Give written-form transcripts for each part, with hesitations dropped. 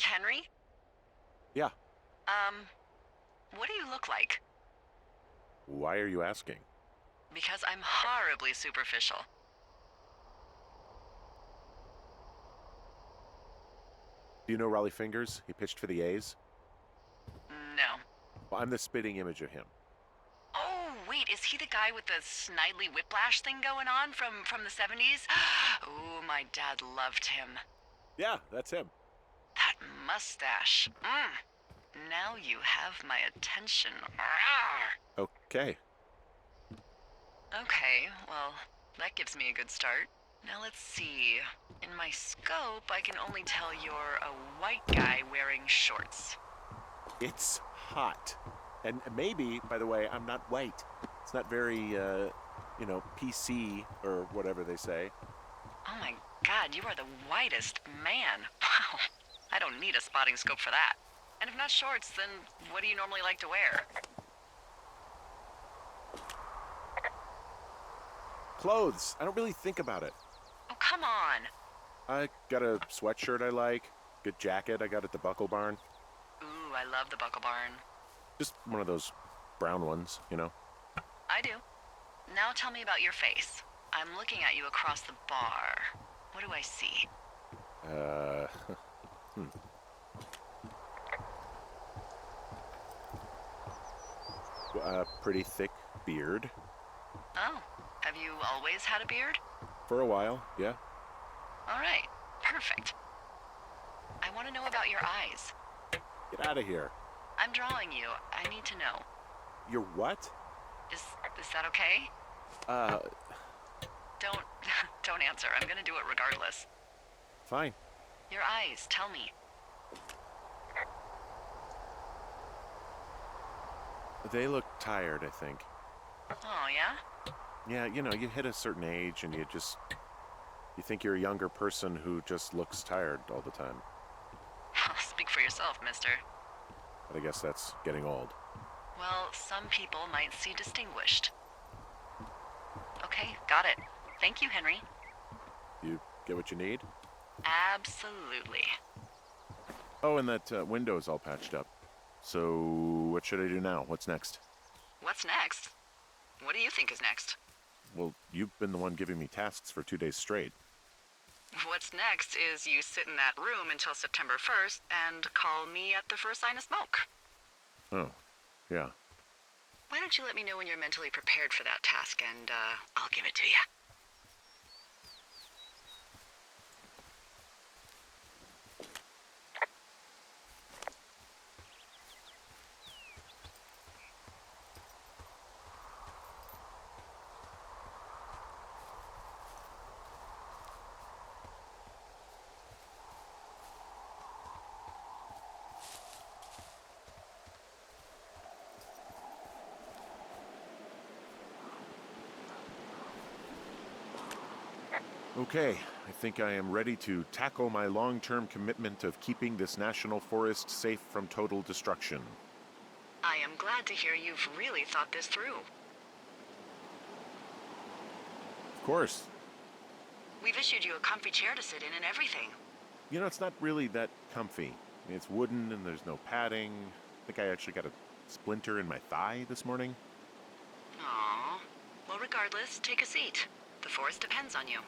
Henry? Yeah. What do you look like? Why are you asking? Because I'm horribly superficial. Do you know Raleigh Fingers? He pitched for the A's. No. Well, I'm the spitting image of him. Oh, wait, is he the guy with the snidely whiplash thing going on from the 70s? Ooh, my dad loved him. Yeah, that's him. That mustache. Now you have my attention. Rawr. Okay. Okay, well, that gives me a good start. Now let's see. In my scope, I can only tell you're a white guy wearing shorts. It's hot. And maybe, by the way, I'm not white. It's not very, PC or whatever they say. Oh my god, you are the whitest man. Wow. I don't need a spotting scope for that. And if not shorts, then what do you normally like to wear? Clothes. I don't really think about it. Oh, come on. I got a sweatshirt I like. Good jacket I got at the Buckle Barn. Ooh, I love the Buckle Barn. Just one of those brown ones, you know? I do. Now tell me about your face. I'm looking at you across the bar. What do I see? A pretty thick beard. Oh, have you always had a beard? For a while, yeah. All right, perfect. I want to know about your eyes. Get out of here. I'm drawing you. I need to know. You're what? Is that okay? Don't don't answer. I'm gonna do it regardless. Fine. Your eyes, tell me. They look tired, I think. Oh, yeah? Yeah, you hit a certain age and you think you're a younger person who just looks tired all the time. Speak for yourself, mister. But I guess that's getting old. Well, some people might see distinguished. Okay, got it. Thank you, Henry. You get what you need? Absolutely. Oh, and that window's all patched up. So, what should I do now? What's next? What's next? What do you think is next? Well, you've been the one giving me tasks for 2 days straight. What's next is you sit in that room until September 1st and call me at the first sign of smoke. Oh, yeah. Why don't you let me know when you're mentally prepared for that task and I'll give it to you. Okay, I think I am ready to tackle my long-term commitment of keeping this national forest safe from total destruction. I am glad to hear you've really thought this through. Of course. We've issued you a comfy chair to sit in and everything. It's not really that comfy. I mean, it's wooden and there's no padding. I think I actually got a splinter in my thigh this morning. Aww. Well, regardless, take a seat. The forest depends on you.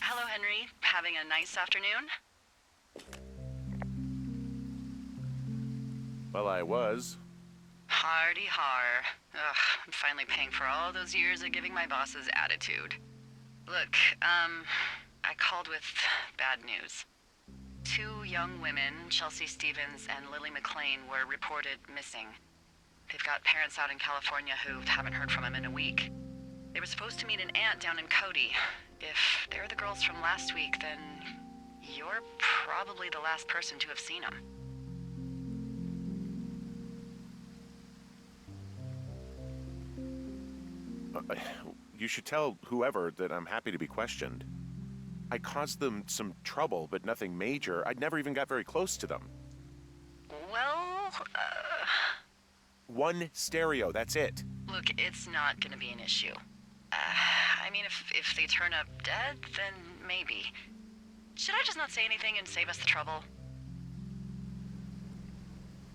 Hello, Henry. Having a nice afternoon? Well, I was. Hardy har. Ugh, I'm finally paying for all those years of giving my bosses attitude. Look, I called with bad news. 2 young women, Chelsea Stevens and Lily McLean, were reported missing. They've got parents out in California who haven't heard from them in a week. They were supposed to meet an aunt down in Cody. If they're the girls from last week, then you're probably the last person to have seen them. You should tell whoever that I'm happy to be questioned. I caused them some trouble, but nothing major. I never even got very close to them. Well, One stereo, that's it. Look, it's not gonna be an issue. I mean, if they turn up dead, then maybe. Should I just not say anything and save us the trouble?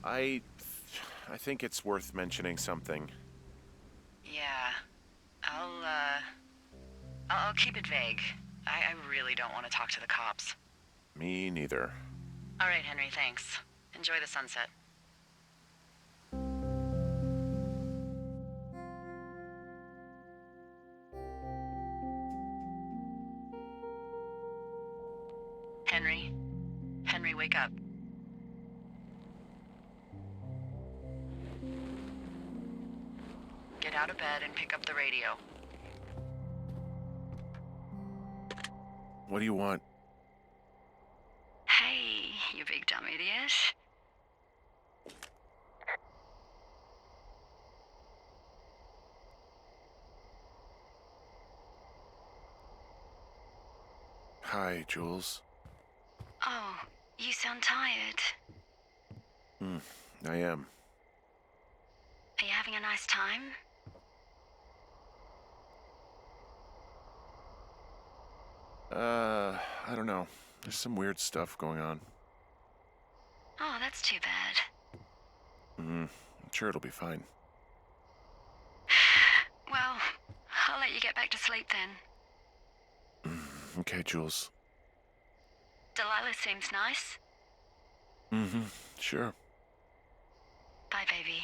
I think it's worth mentioning something. Yeah. I'll keep it vague. I really don't want to talk to the cops. Me neither. All right, Henry, thanks. Enjoy the sunset. Henry? Henry, wake up. Get out of bed and pick up the radio. What do you want? Hey, you big dumb idiot. Hi, Jules. Oh, you sound tired. I am. Are you having a nice time? I don't know. There's some weird stuff going on. Oh, that's too bad. I'm sure it'll be fine. Well, I'll let you get back to sleep then. Okay, Jules. Delilah seems nice. Sure. Bye, baby.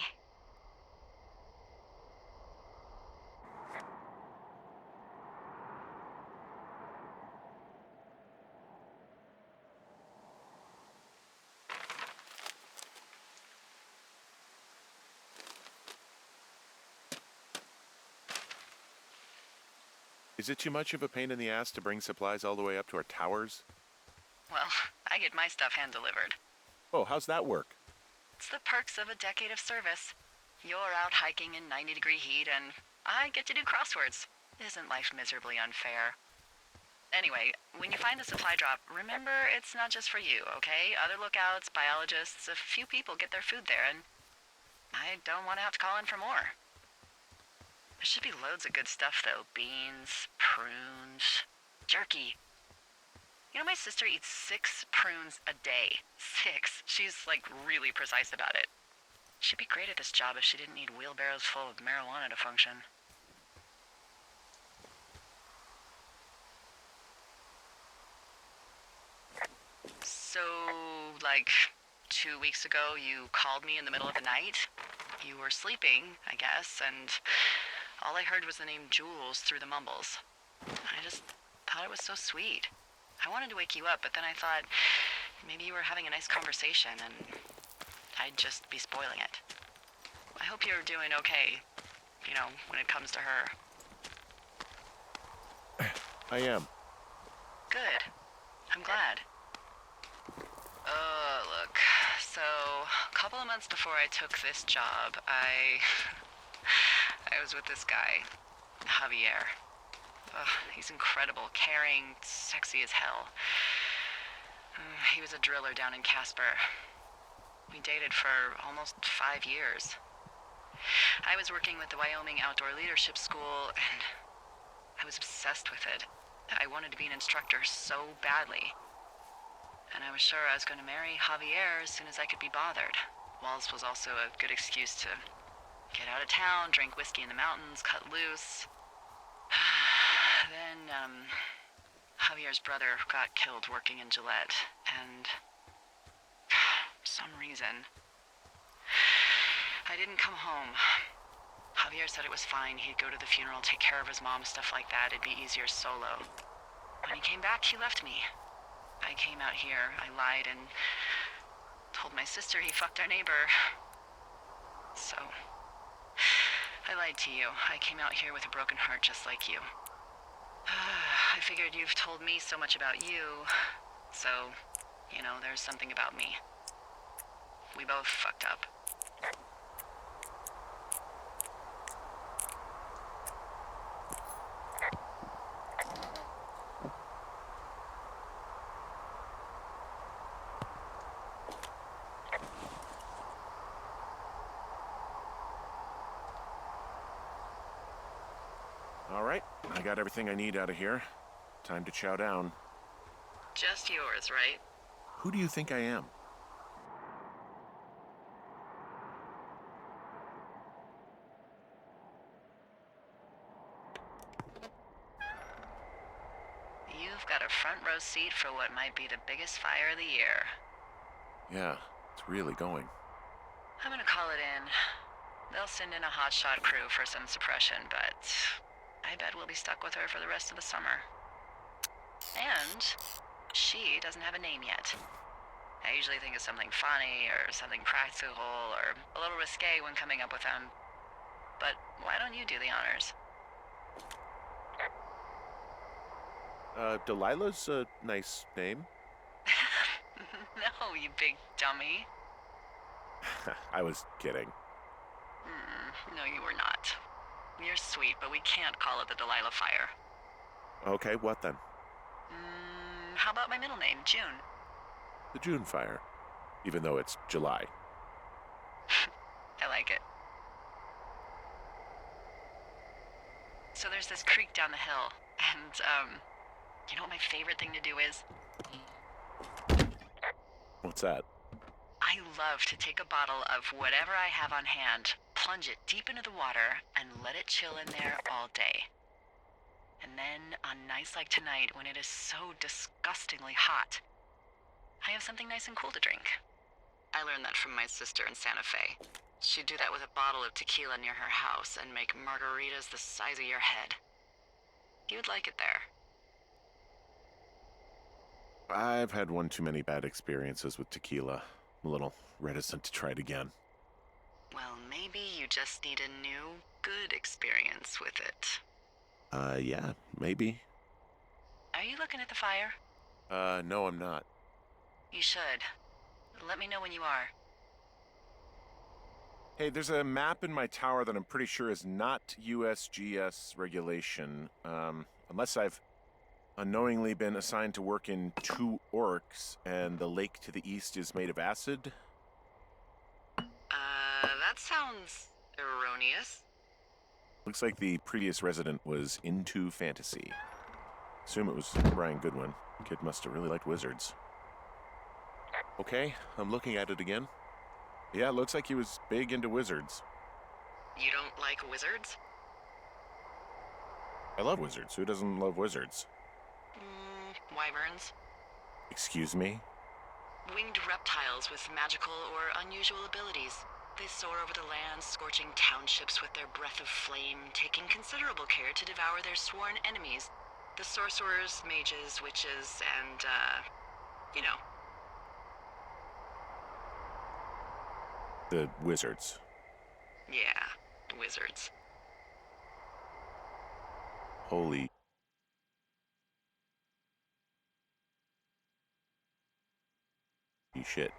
Is it too much of a pain in the ass to bring supplies all the way up to our towers? Well, I get my stuff hand-delivered. Oh, how's that work? It's the perks of a decade of service. You're out hiking in 90-degree heat, and I get to do crosswords. Isn't life miserably unfair? Anyway, when you find the supply drop, remember it's not just for you, okay? Other lookouts, biologists, a few people get their food there, and I don't want to have to call in for more. There should be loads of good stuff, though. Beans, prunes, jerky. You know, my sister eats 6 prunes a day. 6. She's, like, really precise about it. She'd be great at this job if she didn't need wheelbarrows full of marijuana to function. So, like, 2 weeks ago, you called me in the middle of the night. You were sleeping, I guess, and all I heard was the name Jules through the mumbles. I just thought it was so sweet. I wanted to wake you up, but then I thought maybe you were having a nice conversation and I'd just be spoiling it. I hope you're doing okay, you know, when it comes to her. I am. Good. I'm glad. Look, so a couple of months before I took this job, I was with this guy, Javier. He's incredible, caring, sexy as hell. He was a driller down in Casper. We dated for almost 5 years. I was working with the Wyoming Outdoor Leadership School, and I was obsessed with it. I wanted to be an instructor so badly. And I was sure I was going to marry Javier as soon as I could be bothered. Walls was also a good excuse to get out of town, drink whiskey in the mountains, cut loose. Then, Javier's brother got killed working in Gillette, and for some reason, I didn't come home. Javier said it was fine. He'd go to the funeral, take care of his mom, stuff like that. It'd be easier solo. When he came back, he left me. I came out here, I lied, and told my sister he fucked our neighbor. So, I lied to you. I came out here with a broken heart just like you. I figured you've told me so much about you, so, you know, there's something about me. We both fucked up. I got everything I need out of here. Time to chow down. Just yours, right? Who do you think I am? You've got a front row seat for what might be the biggest fire of the year. Yeah, it's really going. I'm gonna call it in. They'll send in a hotshot crew for some suppression, but I bet we'll be stuck with her for the rest of the summer. And she doesn't have a name yet. I usually think of something funny or something practical or a little risque when coming up with them. But why don't you do the honors? Delilah's a nice name. No, you big dummy. I was kidding. No, you were not. You're sweet, but we can't call it the Delilah Fire. Okay, what then? How about my middle name, June? The June fire. Even though it's July. I like it. So there's this creek down the hill, and, you know what my favorite thing to do is? What's that? I love to take a bottle of whatever I have on hand, plunge it deep into the water, and let it chill in there all day. And then, on nights like tonight, when it is so disgustingly hot, I have something nice and cool to drink. I learned that from my sister in Santa Fe. She'd do that with a bottle of tequila near her house and make margaritas the size of your head. You'd like it there. I've had one too many bad experiences with tequila. I'm a little reticent to try it again. Well, maybe you just need a new, good experience with it. Yeah, maybe. Are you looking at the fire? No, I'm not. You should. Let me know when you are. Hey, there's a map in my tower that I'm pretty sure is not USGS regulation. Unless I've unknowingly been assigned to work in 2 orcs, and the lake to the east is made of acid. That sounds erroneous. Looks like the previous resident was into fantasy. Assume it was Brian Goodwin. Kid must have really liked wizards. Okay, I'm looking at it again. Yeah, it looks like he was big into wizards. You don't like wizards? I love wizards. Who doesn't love wizards? Wyverns. Excuse me? Winged reptiles with magical or unusual abilities. They soar over the land, scorching townships with their breath of flame, taking considerable care to devour their sworn enemies. The sorcerers, mages, witches, and, you know. The wizards. Yeah, wizards. Holy shit.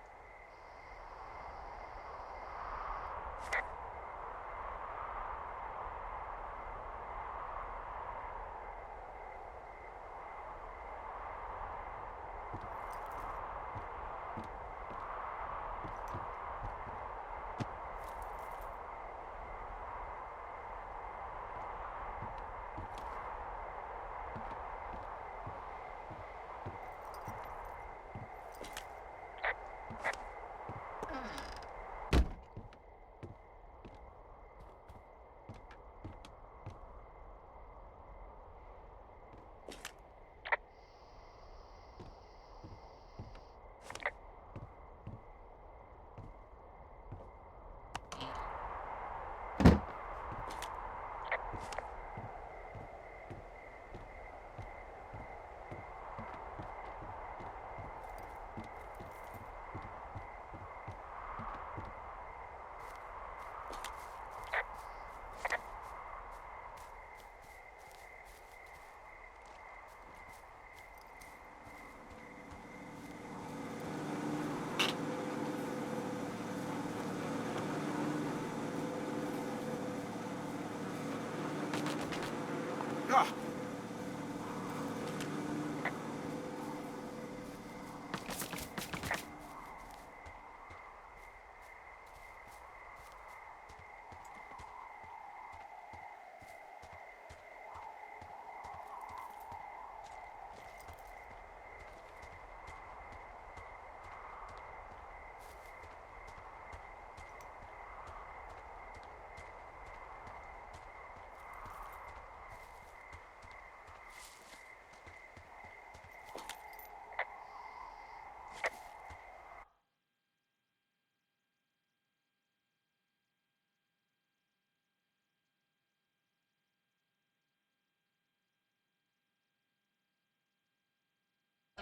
Ah!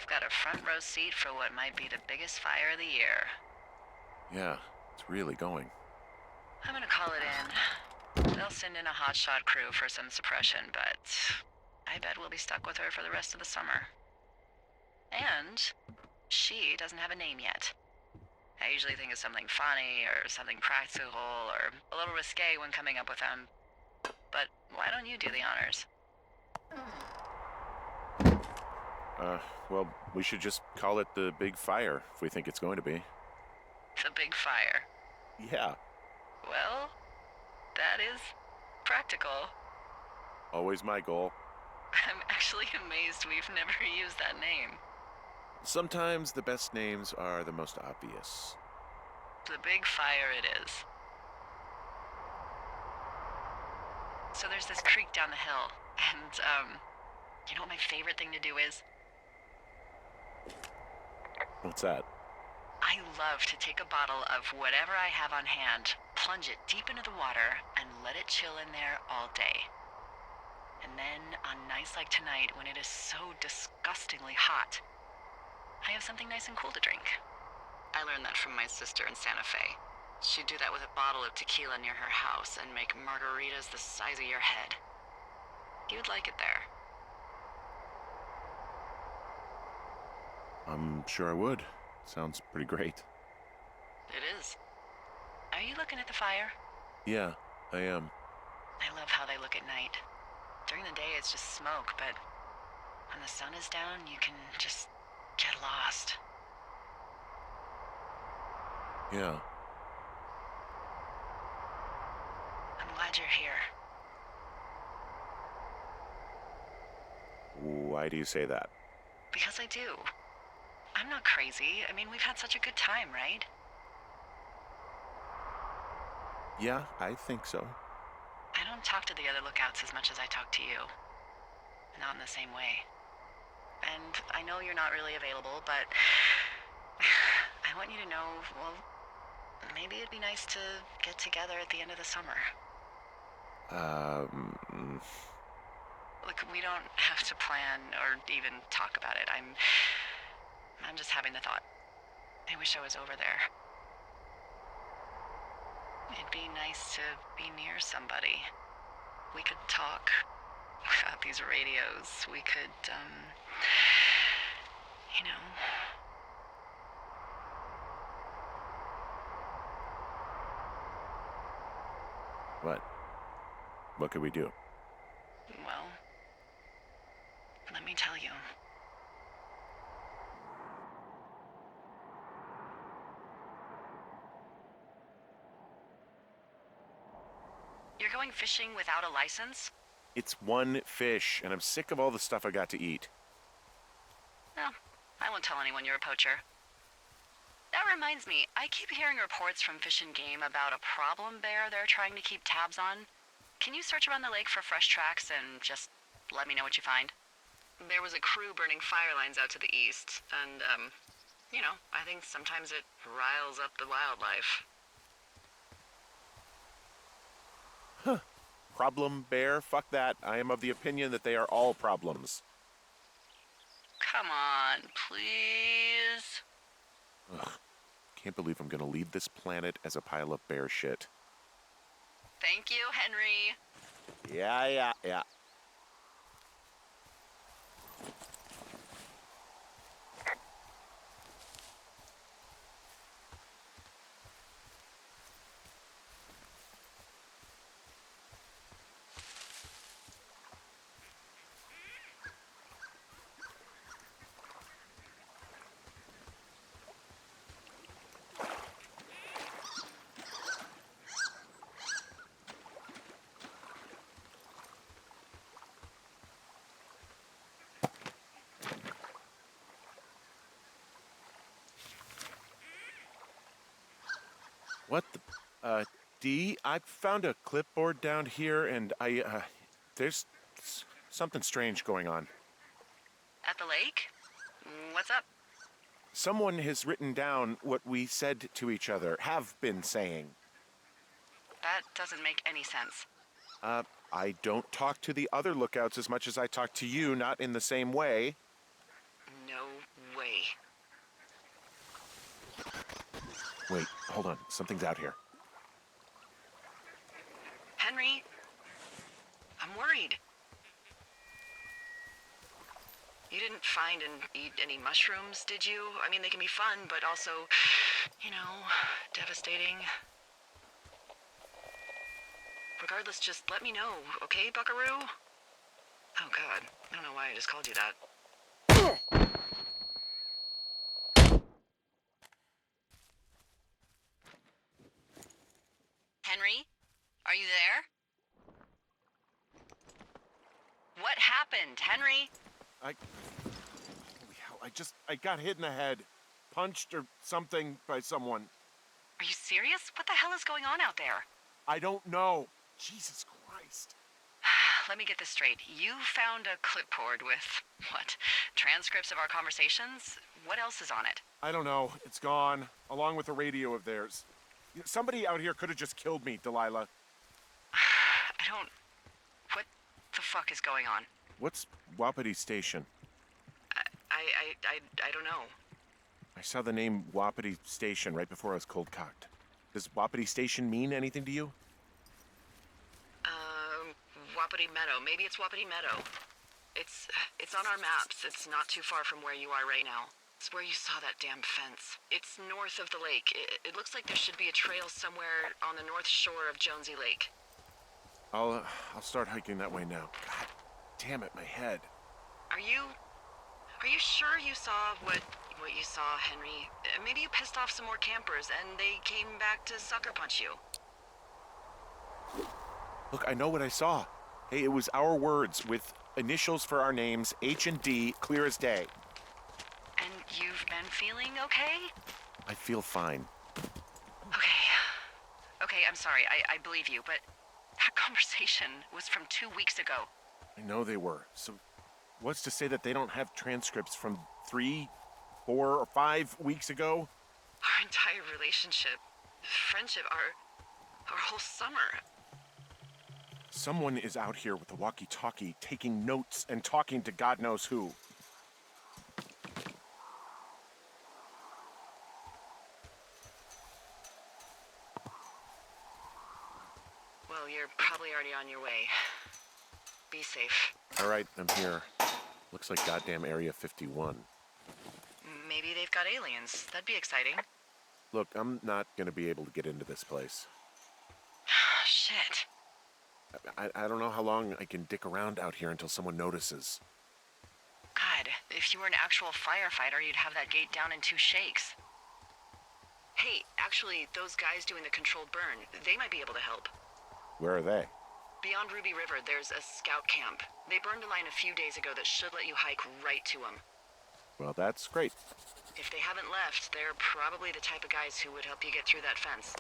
I've got a front row seat for what might be the biggest fire of the year. Yeah, it's really going. I'm gonna call it in. They'll send in a hotshot crew for some suppression, but I bet we'll be stuck with her for the rest of the summer. And she doesn't have a name yet. I usually think of something funny or something practical or a little risque when coming up with them. But why don't you do the honors? Well, we should just call it the Big Fire if we think it's going to be. The Big Fire. Yeah, Well, that is practical. always my goal. I'm actually amazed we've never used that name. Sometimes the best names are the most obvious. The Big Fire it is. So there's this creek down the hill, and, you know what my favorite thing to do is? What's that? I love to take a bottle of whatever I have on hand, plunge it deep into the water, and let it chill in there all day. And then, on nights like tonight, when it is so disgustingly hot, I have something nice and cool to drink. I learned that from my sister in Santa Fe. She'd do that with a bottle of tequila near her house and make margaritas the size of your head. You'd like it there. I'm sure I would. Sounds pretty great. It is. Are you looking at the fire? Yeah, I am. I love how they look at night. During the day, it's just smoke, but when the sun is down, you can just get lost. Yeah. I'm glad you're here. Why do you say that? Because I do. I'm not crazy. I mean, we've had such a good time, right? Yeah, I think so. I don't talk to the other lookouts as much as I talk to you. Not in the same way. And I know you're not really available, but I want you to know, well, maybe it'd be nice to get together at the end of the summer. Look, we don't have to plan or even talk about it. I'm just having the thought. I wish I was over there. It'd be nice to be near somebody. We could talk without these radios. We could, you know. What? What could we do? Well, let me tell you. You're going fishing without a license? It's one fish, and I'm sick of all the stuff I got to eat. No, I won't tell anyone you're a poacher. That reminds me, I keep hearing reports from Fish and Game about a problem bear they're trying to keep tabs on. Can you search around the lake for fresh tracks and just let me know what you find? There was a crew burning fire lines out to the east, and, you know, I think sometimes it riles up the wildlife. Problem bear? Fuck that. I am of the opinion that they are all problems. Come on, please. Ugh. Can't believe I'm gonna leave this planet as a pile of bear shit. Thank you, Henry. Yeah. What the... Dee, I found a clipboard down here, and there's something strange going on. At the lake? What's up? Someone has written down what we said to each other, have been saying. That doesn't make any sense. I don't talk to the other lookouts as much as I talk to you, not in the same way. No Wait, hold on. Something's out here. Henry, I'm worried. You didn't find and eat any mushrooms, did you? I mean, they can be fun, but also, devastating. Regardless, just let me know, okay, buckaroo? Oh, God. I don't know why I just called you that. Henry? Are you there? What happened, Henry? Holy hell, I got hit in the head. Punched or something by someone. Are you serious? What the hell is going on out there? I don't know. Jesus Christ. Let me get this straight. You found a clipboard with, what, transcripts of our conversations? What else is on it? I don't know. It's gone, along with the radio of theirs. Somebody out here could have just killed me, Delilah. What the fuck is going on? What's Wapiti Station? I don't know. I saw the name Wapiti Station right before I was cold cocked. Does Wapiti Station mean anything to you? Wapiti Meadow. Maybe it's Wapiti Meadow. It's on our maps. It's not too far from where you are right now. It's where you saw that damn fence. It's north of the lake. It looks like there should be a trail somewhere on the north shore of Jonesy Lake. I'll start hiking that way now. God damn it, my head. Are you sure you saw what you saw, Henry? Maybe you pissed off some more campers and they came back to sucker punch you. Look, I know what I saw. Hey, it was our words with initials for our names, H and D, clear as day. And you've been feeling okay? I feel fine. Okay, I'm sorry. I believe you, but that conversation was from 2 weeks ago. I know they were. So what's to say that they don't have transcripts from 3, 4, or 5 weeks ago? Our entire relationship, friendship, our whole summer. Someone is out here with a walkie-talkie, taking notes and talking to God knows who. Well, you're probably already on your way. Be safe. All right, I'm here. Looks like goddamn Area 51. Maybe they've got aliens. That'd be exciting. Look, I'm not gonna be able to get into this place. Shit. I don't know how long I can dick around out here until someone notices. God, if you were an actual firefighter, you'd have that gate down in 2 shakes. Hey, actually, those guys doing the controlled burn, they might be able to help. Where are they? Beyond Ruby River, there's a scout camp. They burned a line a few days ago that should let you hike right to them. Well, that's great. If they haven't left, they're probably the type of guys who would help you get through that fence.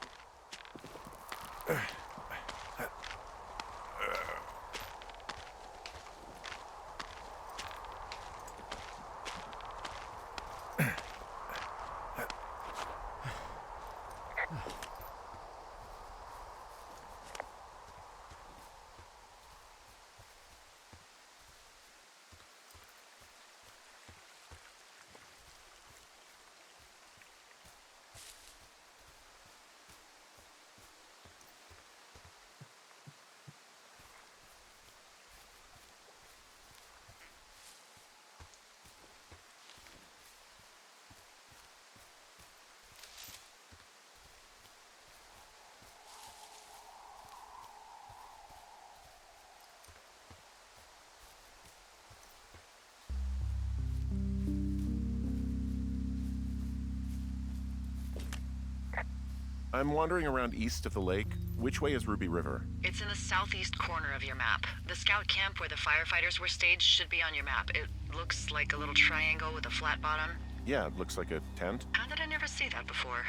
I'm wandering around east of the lake. Which way is Ruby River? It's in the southeast corner of your map. The scout camp where the firefighters were staged should be on your map. It looks like a little triangle with a flat bottom. Yeah, it looks like a tent. How did I never see that before?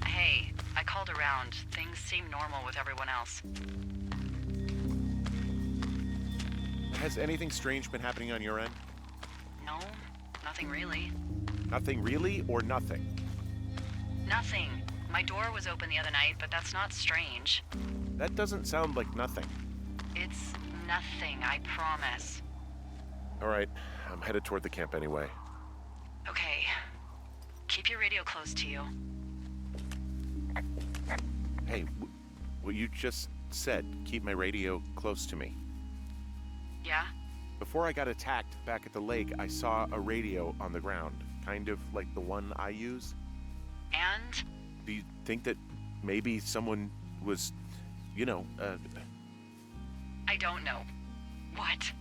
Hey, I called around. Things seem normal with everyone else. Has anything strange been happening on your end? No, nothing really. Nothing really or nothing? Nothing. My door was open the other night, but that's not strange. That doesn't sound like nothing. It's nothing, I promise. All right, I'm headed toward the camp anyway. Okay. Keep your radio close to you. Hey, what you just said, keep my radio close to me. Yeah? Before I got attacked back at the lake, I saw a radio on the ground, kind of like the one I use. And? Do you think that maybe someone was, I don't know. What?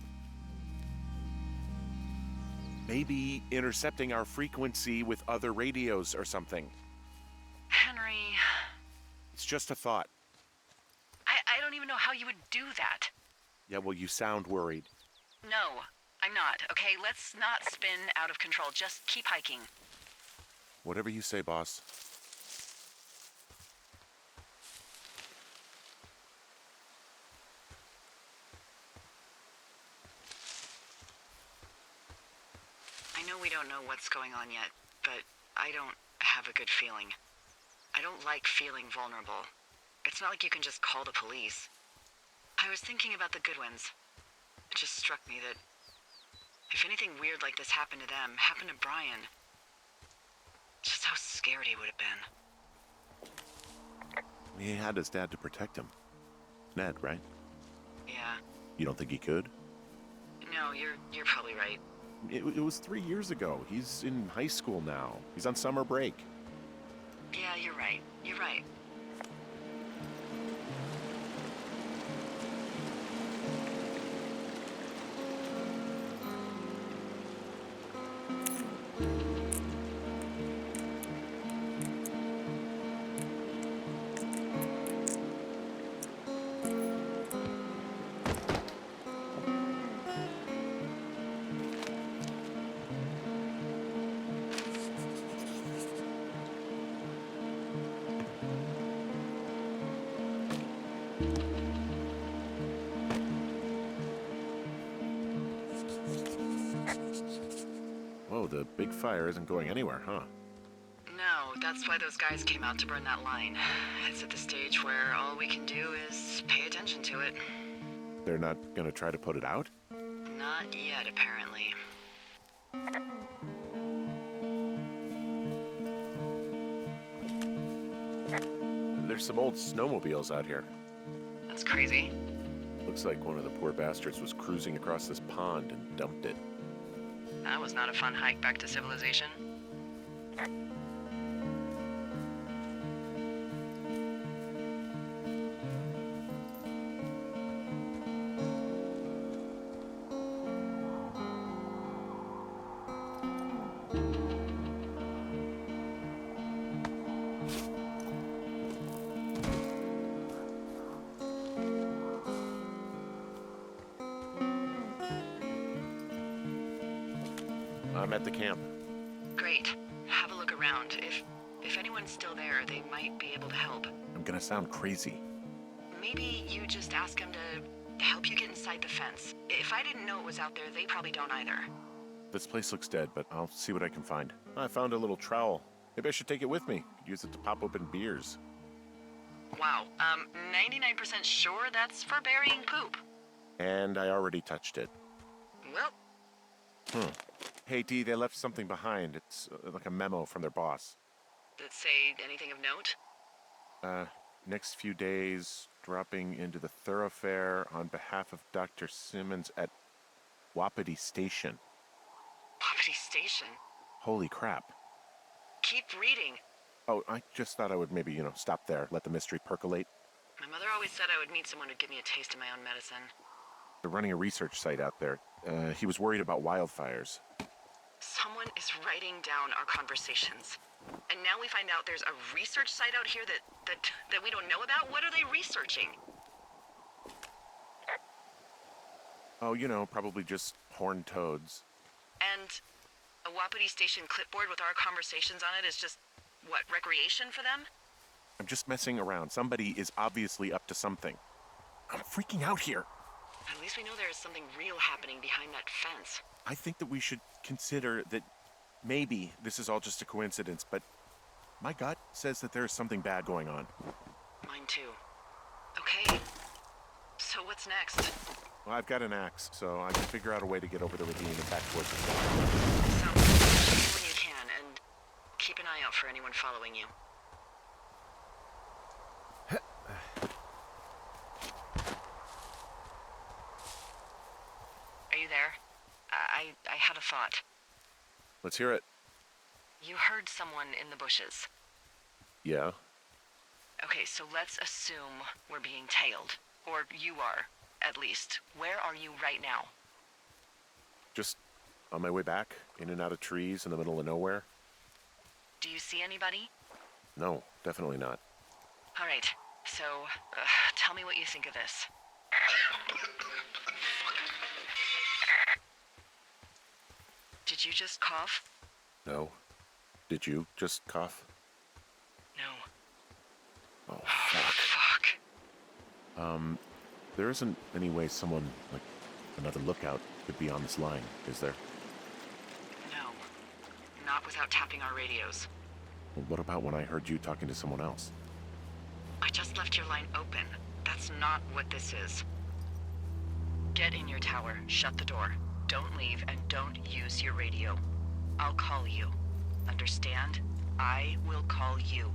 maybe intercepting our frequency with other radios or something? Henry, It's just a thought. I don't even know how you would do that. Yeah, well, you sound worried. No, I'm not. Okay, let's not spin out of control. Just keep hiking. Whatever you say, boss. I know we don't know what's going on yet, but I don't have a good feeling. I don't like feeling vulnerable. It's not like you can just call the police. I was thinking about the Goodwins. It just struck me that if anything weird like this happened to them, happened to Brian, just how scared he would have been. He had his dad to protect him. Ned, right? Yeah. You don't think he could? No, you're probably right. It was 3 years ago. He's in high school now. He's on summer break. Yeah, you're right. You're right. Whoa, the big fire isn't going anywhere, huh? No, that's why those guys came out to burn that line. It's at the stage where all we can do is pay attention to it. They're not gonna try to put it out? Not yet, apparently. There's some old snowmobiles out here. That's crazy. Looks like one of the poor bastards was cruising across this pond and dumped it. That was not a fun hike back to civilization. I'm at the camp. Great. Have a look around. If anyone's still there, they might be able to help. I'm gonna sound crazy. Maybe you just ask them to help you get inside the fence. If I didn't know it was out there, they probably don't either. This place looks dead, but I'll see what I can find. I found a little trowel. Maybe I should take it with me. Could use it to pop open beers. Wow. 99% sure that's for burying poop. And I already touched it. Well, Hey, Dee, they left something behind. It's like a memo from their boss. did it say anything of note? Next few days, dropping into the thoroughfare on behalf of Dr. Simmons at Wapiti Station. Wapiti Station. Holy crap. Keep reading. Oh, I just thought I would maybe, stop there, let the mystery percolate. My mother always said I would meet someone who'd give me a taste of my own medicine. They're running a research site out there. He was worried about wildfires. Someone is writing down our conversations. And now we find out there's a research site out here that we don't know about? What are they researching? Oh, probably just horned toads. And a Wapiti Station clipboard with our conversations on it is just, what, recreation for them? I'm just messing around. Somebody is obviously up to something. I'm freaking out here. At least we know there is something real happening behind that fence. I think that we should consider that maybe this is all just a coincidence, but my gut says that there's something bad going on. Mine too. Okay. So what's next? Well, I've got an axe, so I can figure out a way to get over the ravine and back towards the tower. Sounds good. When you can, and keep an eye out for anyone following you. Are you there? I had a thought. Let's hear it. You heard someone in the bushes. Yeah? Okay, so let's assume we're being tailed. Or you are, at least. Where are you right now? Just on my way back, in and out of trees in the middle of nowhere. Do you see anybody? No, definitely not. All right, so tell me what you think of this. Did you just cough? No. Did you just cough? No. Oh, fuck. Fuck. There isn't any way someone, like another lookout, could be on this line, is there? No. Not without tapping our radios. Well, what about when I heard you talking to someone else? I just left your line open. That's not what this is. Get in your tower, shut the door. Don't leave, and don't use your radio. I'll call you. Understand? I will call you.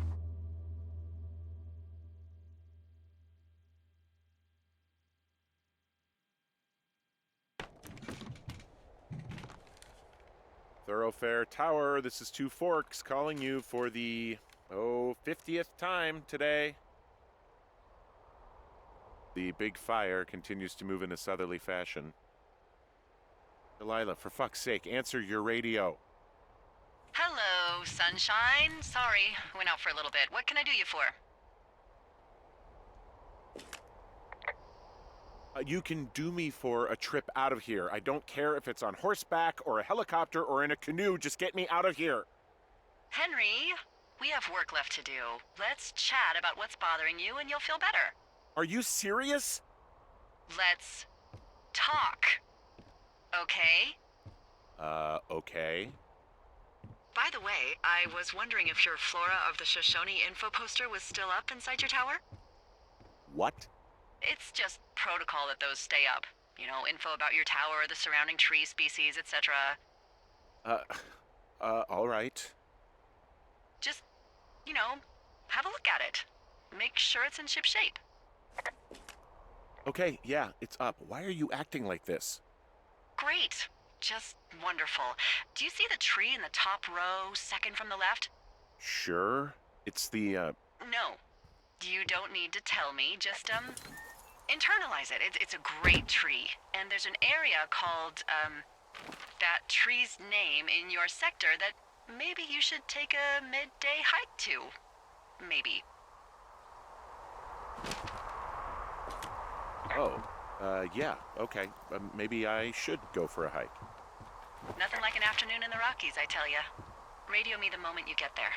Thoroughfare Tower, this is Two Forks calling you for the, 50th time today. The big fire continues to move in a southerly fashion. Delilah, for fuck's sake, answer your radio. Hello, sunshine. Sorry, went out for a little bit. What can I do you for? You can do me for a trip out of here. I don't care if it's on horseback or a helicopter or in a canoe. Just get me out of here. Henry, we have work left to do. Let's chat about what's bothering you and you'll feel better. Are you serious? Let's talk. Okay? Okay. By the way, I was wondering if your Flora of the Shoshone info poster was still up inside your tower? What? It's just protocol that those stay up. You know, info about your tower, the surrounding tree species, etc. All right. Just, you know, have a look at it. Make sure it's in ship shape. Okay, yeah, it's up. Why are you acting like this? Great. Just wonderful. Do you see the tree in the top row, second from the left? Sure. It's the, No. You don't need to tell me. Just, internalize it. It's a great tree. And there's an area called, that tree's name in your sector that maybe you should take a midday hike to. Maybe. Oh, yeah, okay. Maybe I should go for a hike. Nothing like an afternoon in the Rockies, I tell ya. Radio me the moment you get there.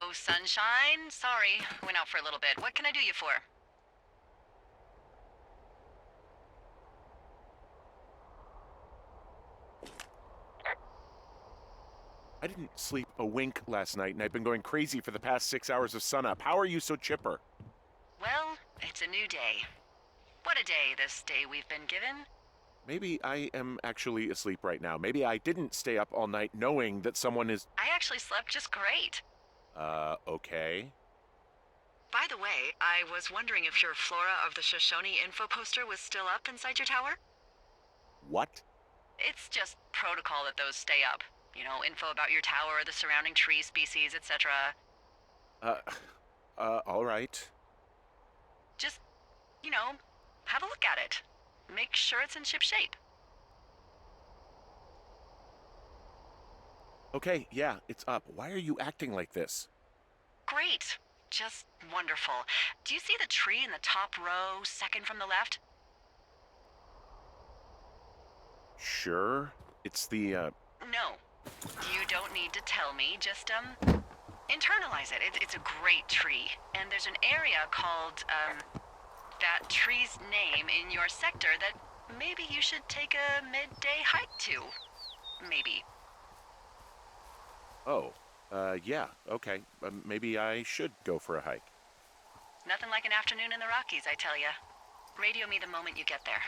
Oh, sunshine. Sorry, went out for a little bit. What can I do you for? I didn't sleep a wink last night, and I've been going crazy for the past 6 hours of sunup. How are you so chipper? Well, it's a new day. What a day, this day we've been given. Maybe I am actually asleep right now. Maybe I didn't stay up all night knowing that someone is... I actually slept just great. Okay. By the way, I was wondering if your Flora of the Shoshone info poster was still up inside your tower? What? It's just protocol that those stay up. You know, info about your tower, the surrounding tree species, etc. All right. Just, you know, have a look at it. Make sure it's in ship shape. Okay, yeah, it's up. Why are you acting like this? Great. Just wonderful. Do you see the tree in the top row, second from the left? Sure. It's the, No. You don't need to tell me. Just, internalize it. It's a great tree. And there's an area called, that tree's name in your sector that maybe you should take a midday hike to. Maybe. Oh, yeah, okay. Maybe I should go for a hike. Nothing like an afternoon in the Rockies, I tell ya. Radio me the moment you get there.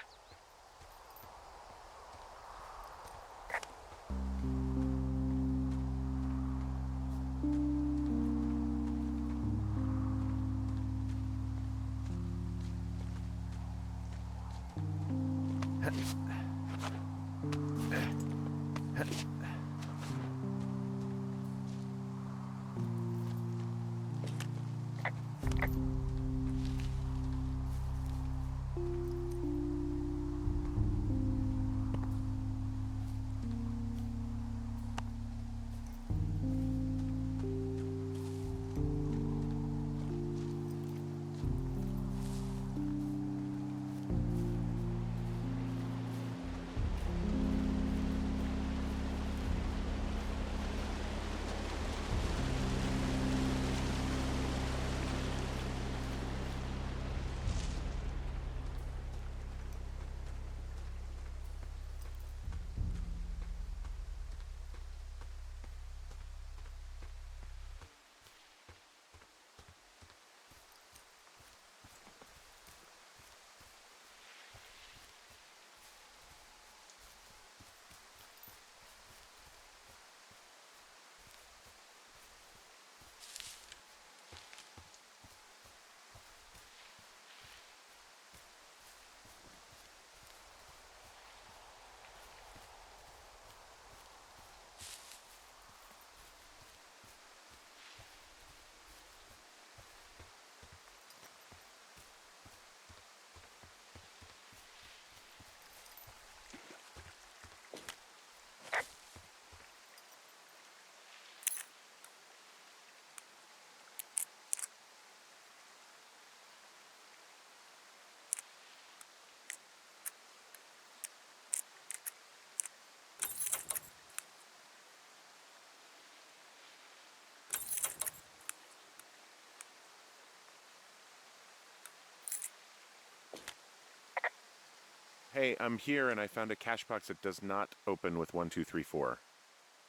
Hey, I'm here and I found a cash box that does not open with 1234.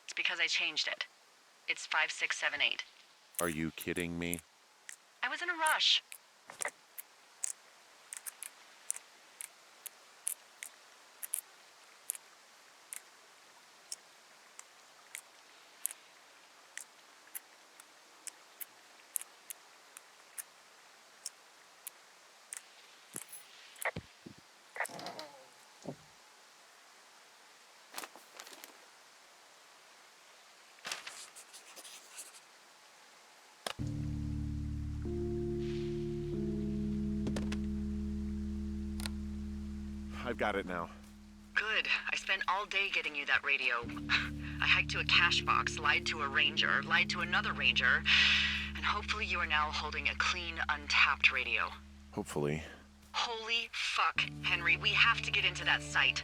It's because I changed it. It's 5678. Are you kidding me? I was in a rush. I've got it now. Good. I spent all day getting you that radio. I hiked to a cash box, lied to a ranger, lied to another ranger, and hopefully you are now holding a clean, untapped radio. Hopefully. Holy fuck, Henry, we have to get into that site.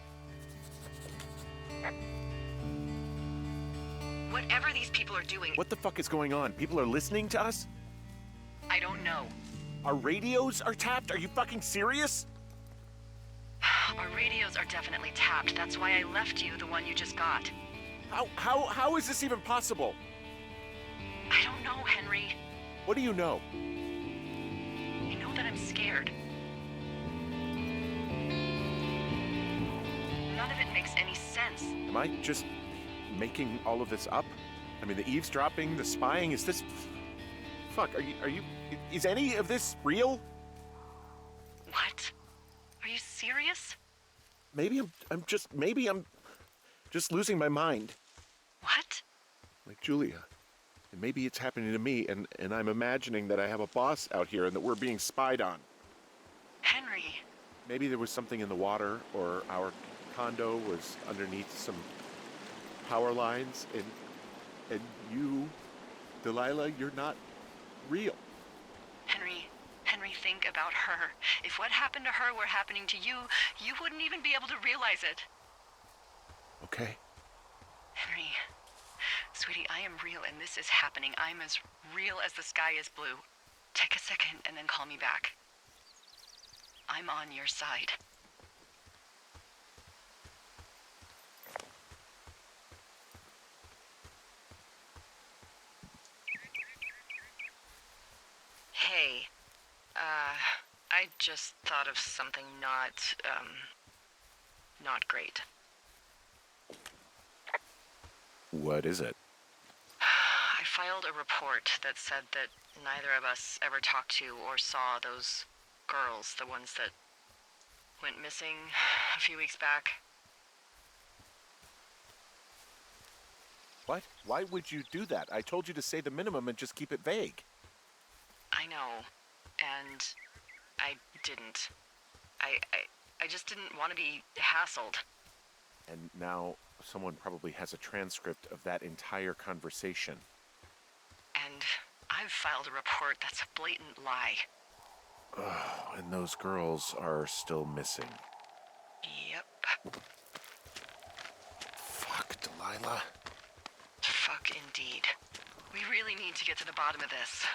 Whatever these people are doing, What the fuck is going on? People are listening to us? I don't know. Our radios are tapped? Are you fucking serious? Our radios are definitely tapped. That's why I left you the one you just got. How is this even possible? I don't know, Henry. What do you know? I know that I'm scared. None of it makes any sense. Am I just making all of this up? I mean, the eavesdropping, the spying, is this... Fuck, is any of this real? What? Are you serious? Maybe I'm just losing my mind. What? Like Julia. And maybe it's happening to me, and I'm imagining that I have a boss out here and that we're being spied on. Henry. Maybe there was something in the water, or our condo was underneath some power lines, and you, Delilah, you're not real. Henry, think about her. If what happened to her were happening to you, you wouldn't even be able to realize it. Okay. Henry, sweetie, I am real and this is happening. I'm as real as the sky is blue. Take a second and then call me back. I'm on your side. Hey, I just thought of something not great. What is it? I filed a report that said that neither of us ever talked to or saw those girls, the ones that went missing a few weeks back. What? Why would you do that? I told you to say the minimum and just keep it vague. I know, and I didn't. I just didn't want to be hassled. And now someone probably has a transcript of that entire conversation. And I've filed a report that's a blatant lie. Oh, and those girls are still missing. Yep. Fuck, Delilah. Fuck indeed. We really need to get to the bottom of this.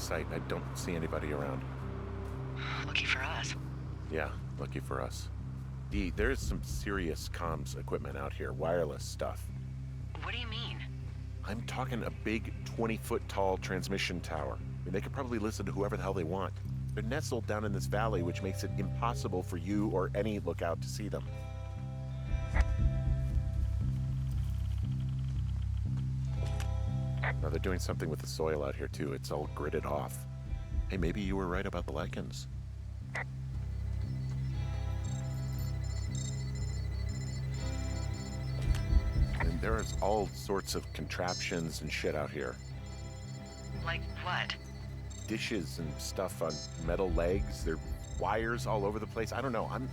sight. I don't see anybody around. Lucky for us. Yeah, lucky for us. Dee, there's some serious comms equipment out here, wireless stuff. What do you mean? I'm talking a big 20-foot tall transmission tower. I mean, they could probably listen to whoever the hell they want. They're nestled down in this valley, which makes it impossible for you or any lookout to see them. Now, they're doing something with the soil out here, too. It's all gridded off. Hey, maybe you were right about the lichens. And there's all sorts of contraptions and shit out here. Like what? Dishes and stuff on metal legs. There are wires all over the place. I don't know. I'm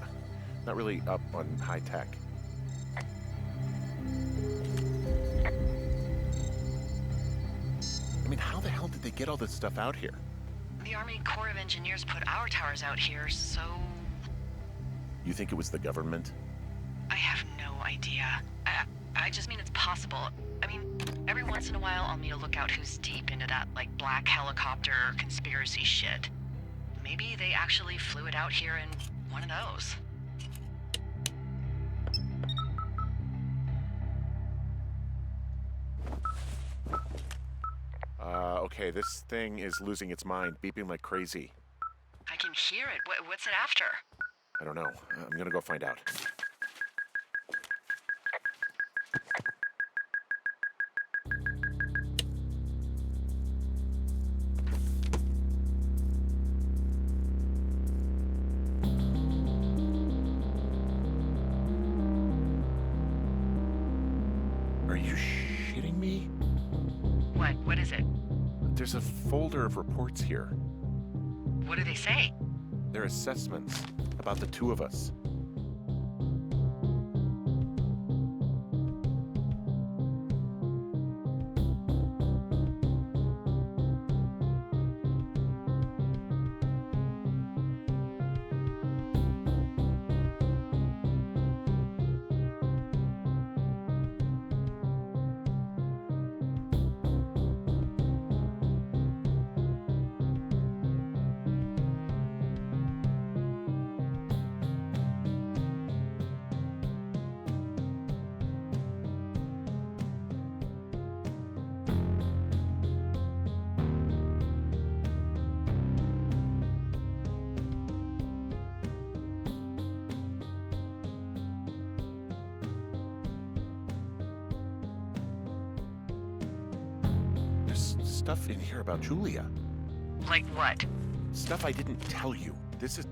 not really up on high tech. I mean, how the hell did they get all this stuff out here? The Army Corps of Engineers put our towers out here, so... You think it was the government? I have no idea. I just mean it's possible. I mean, every once in a while I'll meet a lookout who's deep into that, like, black helicopter conspiracy shit. Maybe they actually flew it out here in one of those. Okay, this thing is losing its mind, beeping like crazy. I can hear it. What's it after? I don't know. I'm gonna go find out. Are you shitting me? What is it? There's a folder of reports here. What do they say? They're assessments about the two of us. There's stuff in here about Julia. Like what? Stuff I didn't tell you. This is...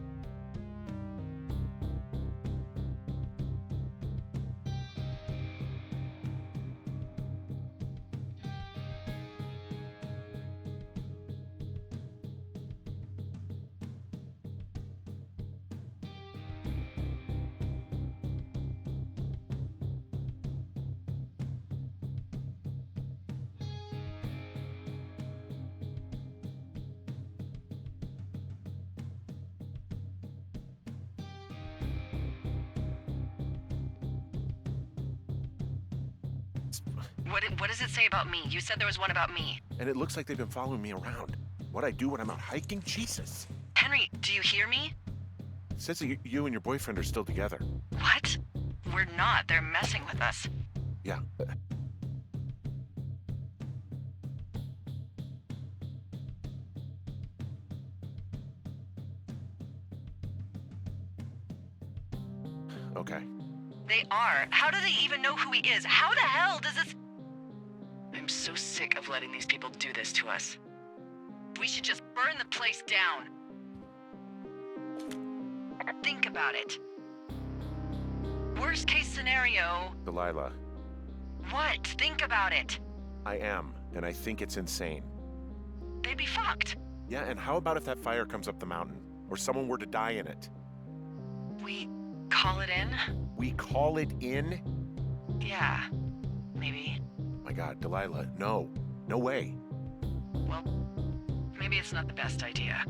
What does it say about me? You said there was one about me. And it looks like they've been following me around. What I do when I'm out hiking? Jesus. Henry, do you hear me? It says that you and your boyfriend are still together. What? We're not. They're messing with us. Yeah. Okay. They are. How do they even know who he is? How the hell does this... I'm so sick of letting these people do this to us. We should just burn the place down. Think about it. Worst case scenario... Delilah, What? Think about it. I am, and I think it's insane. They'd be fucked. Yeah, and how about if that fire comes up the mountain? Or someone were to die in it? We call it in? We call it in? Yeah. Maybe. My God, Delilah, no. No way. Well, maybe it's not the best idea.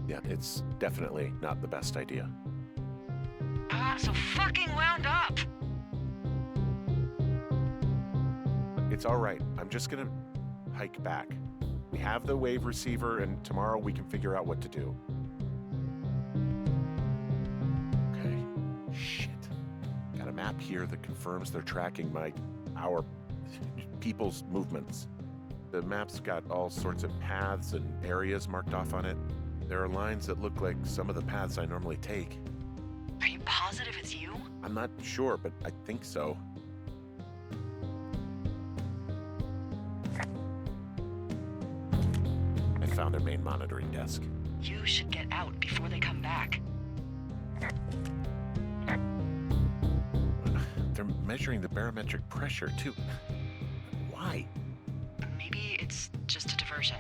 Yeah, it's definitely not the best idea. Oh, I'm so fucking wound up. It's all right. I'm just gonna hike back. We have the wave receiver, and tomorrow we can figure out what to do. Okay. Shit. Got a map here that confirms they're tracking our people's movements. The map's got all sorts of paths and areas marked off on it. There are lines that look like some of the paths I normally take. Are you positive it's you? I'm not sure, but I think so. I found their main monitoring desk. You should get out before they come back. They're measuring the barometric pressure, too. Why? Maybe it's just a diversion.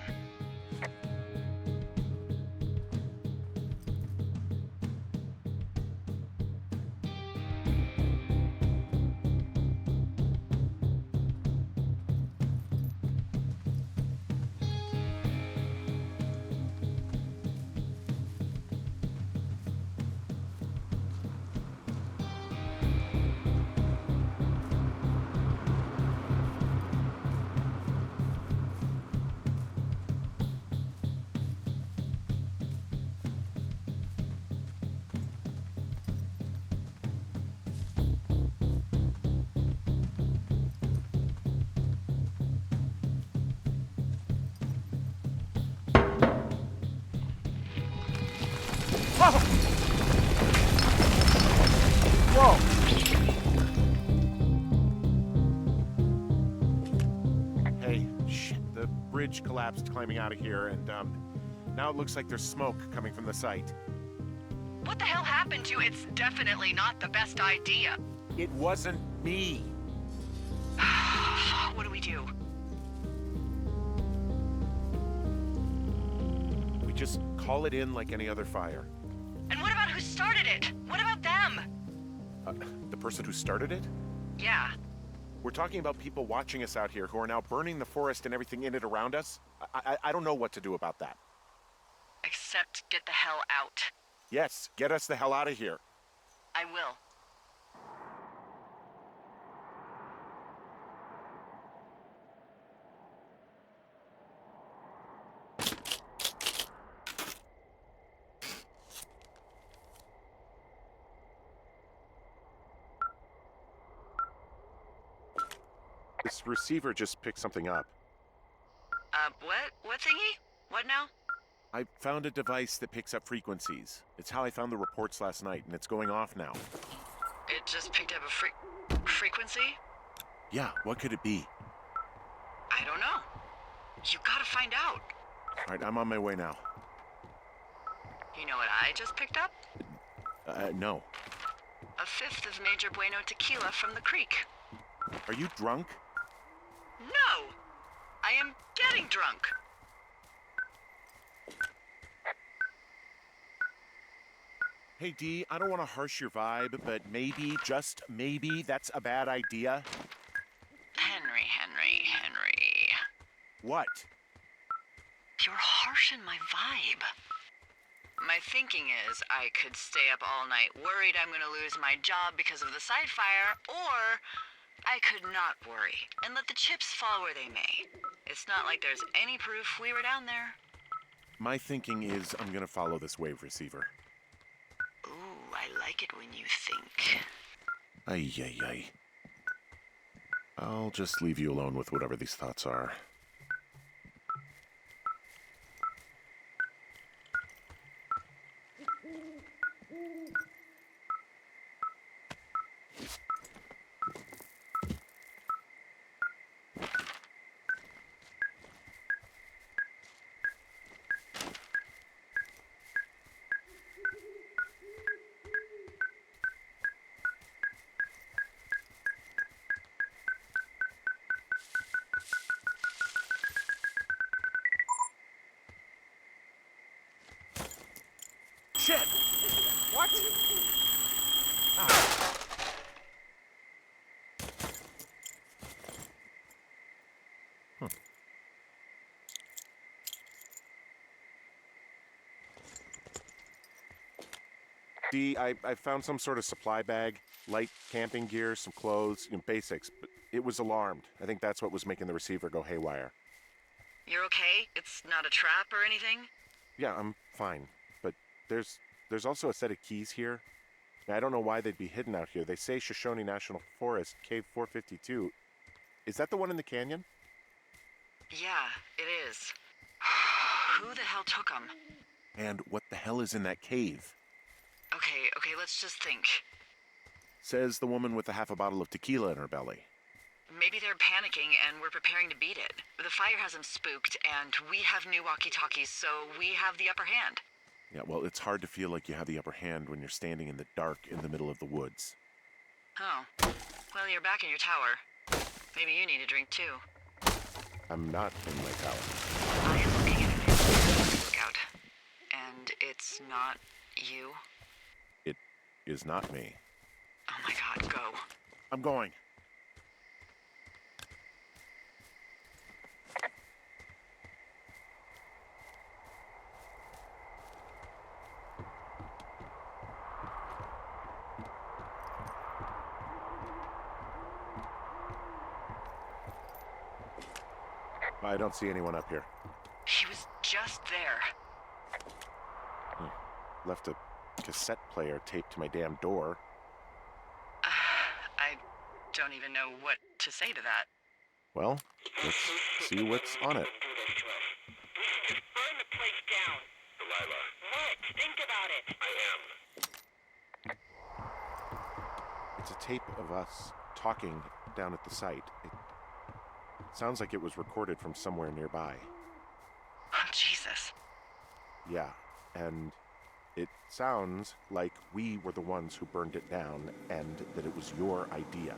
Whoa! Hey, shit, the bridge collapsed climbing out of here, and now it looks like there's smoke coming from the site. What the hell happened to you? It's definitely not the best idea. It wasn't me. What do we do? We just call it in like any other fire. And what about who started it? What about them? The person who started it? Yeah. We're talking about people watching us out here who are now burning the forest and everything in it around us. I don't know what to do about that. Except get the hell out. Yes, get us the hell out of here. I will. This receiver just picked something up. What? What thingy? What now? I found a device that picks up frequencies. It's how I found the reports last night, and it's going off now. It just picked up a frequency? Yeah, what could it be? I don't know. You gotta find out. All right, I'm on my way now. You know what I just picked up? No. A fifth of Major Bueno tequila from the creek. Are you drunk? No! I am getting drunk. Hey, Dee, I don't want to harsh your vibe, but maybe, just maybe, that's a bad idea. Henry. What? You're harshing my vibe. My thinking is I could stay up all night worried I'm gonna lose my job because of the side fire, or I could not worry and let the chips fall where they may. It's not like there's any proof we were down there. My thinking is I'm gonna follow this wave receiver. Ooh, I like it when you think. Ay. I'll just leave you alone with whatever these thoughts are. Shit! What? Ah. See, I found some sort of supply bag, light camping gear, some clothes, basics, but it was alarmed. I think that's what was making the receiver go haywire. You're okay? It's not a trap or anything? Yeah, I'm fine. But there's also a set of keys here. I don't know why they'd be hidden out here. They say Shoshone National Forest, Cave 452. Is that the one in the canyon? Yeah, it is. Who the hell took them? And what the hell is in that cave? Okay, let's just think. Says the woman with a half a bottle of tequila in her belly. Maybe they're panicking and we're preparing to beat it. The fire has them spooked, and we have new walkie-talkies, so we have the upper hand. Yeah, well, it's hard to feel like you have the upper hand when you're standing in the dark in the middle of the woods. Oh. Well, you're back in your tower. Maybe you need a drink, too. I'm not in my tower. I am looking at an lookout. And it's not you? It is not me. Oh my god, go. I'm going. I don't see anyone up here. He was just there. Left a cassette player taped to my damn door. I don't even know what to say to that. Well, let's see what's on it. Burn the place down. Delilah, What? Think about it. I am. It's a tape of us talking down at the site. It sounds like it was recorded from somewhere nearby. Oh, Jesus. Yeah, and it sounds like we were the ones who burned it down and that it was your idea.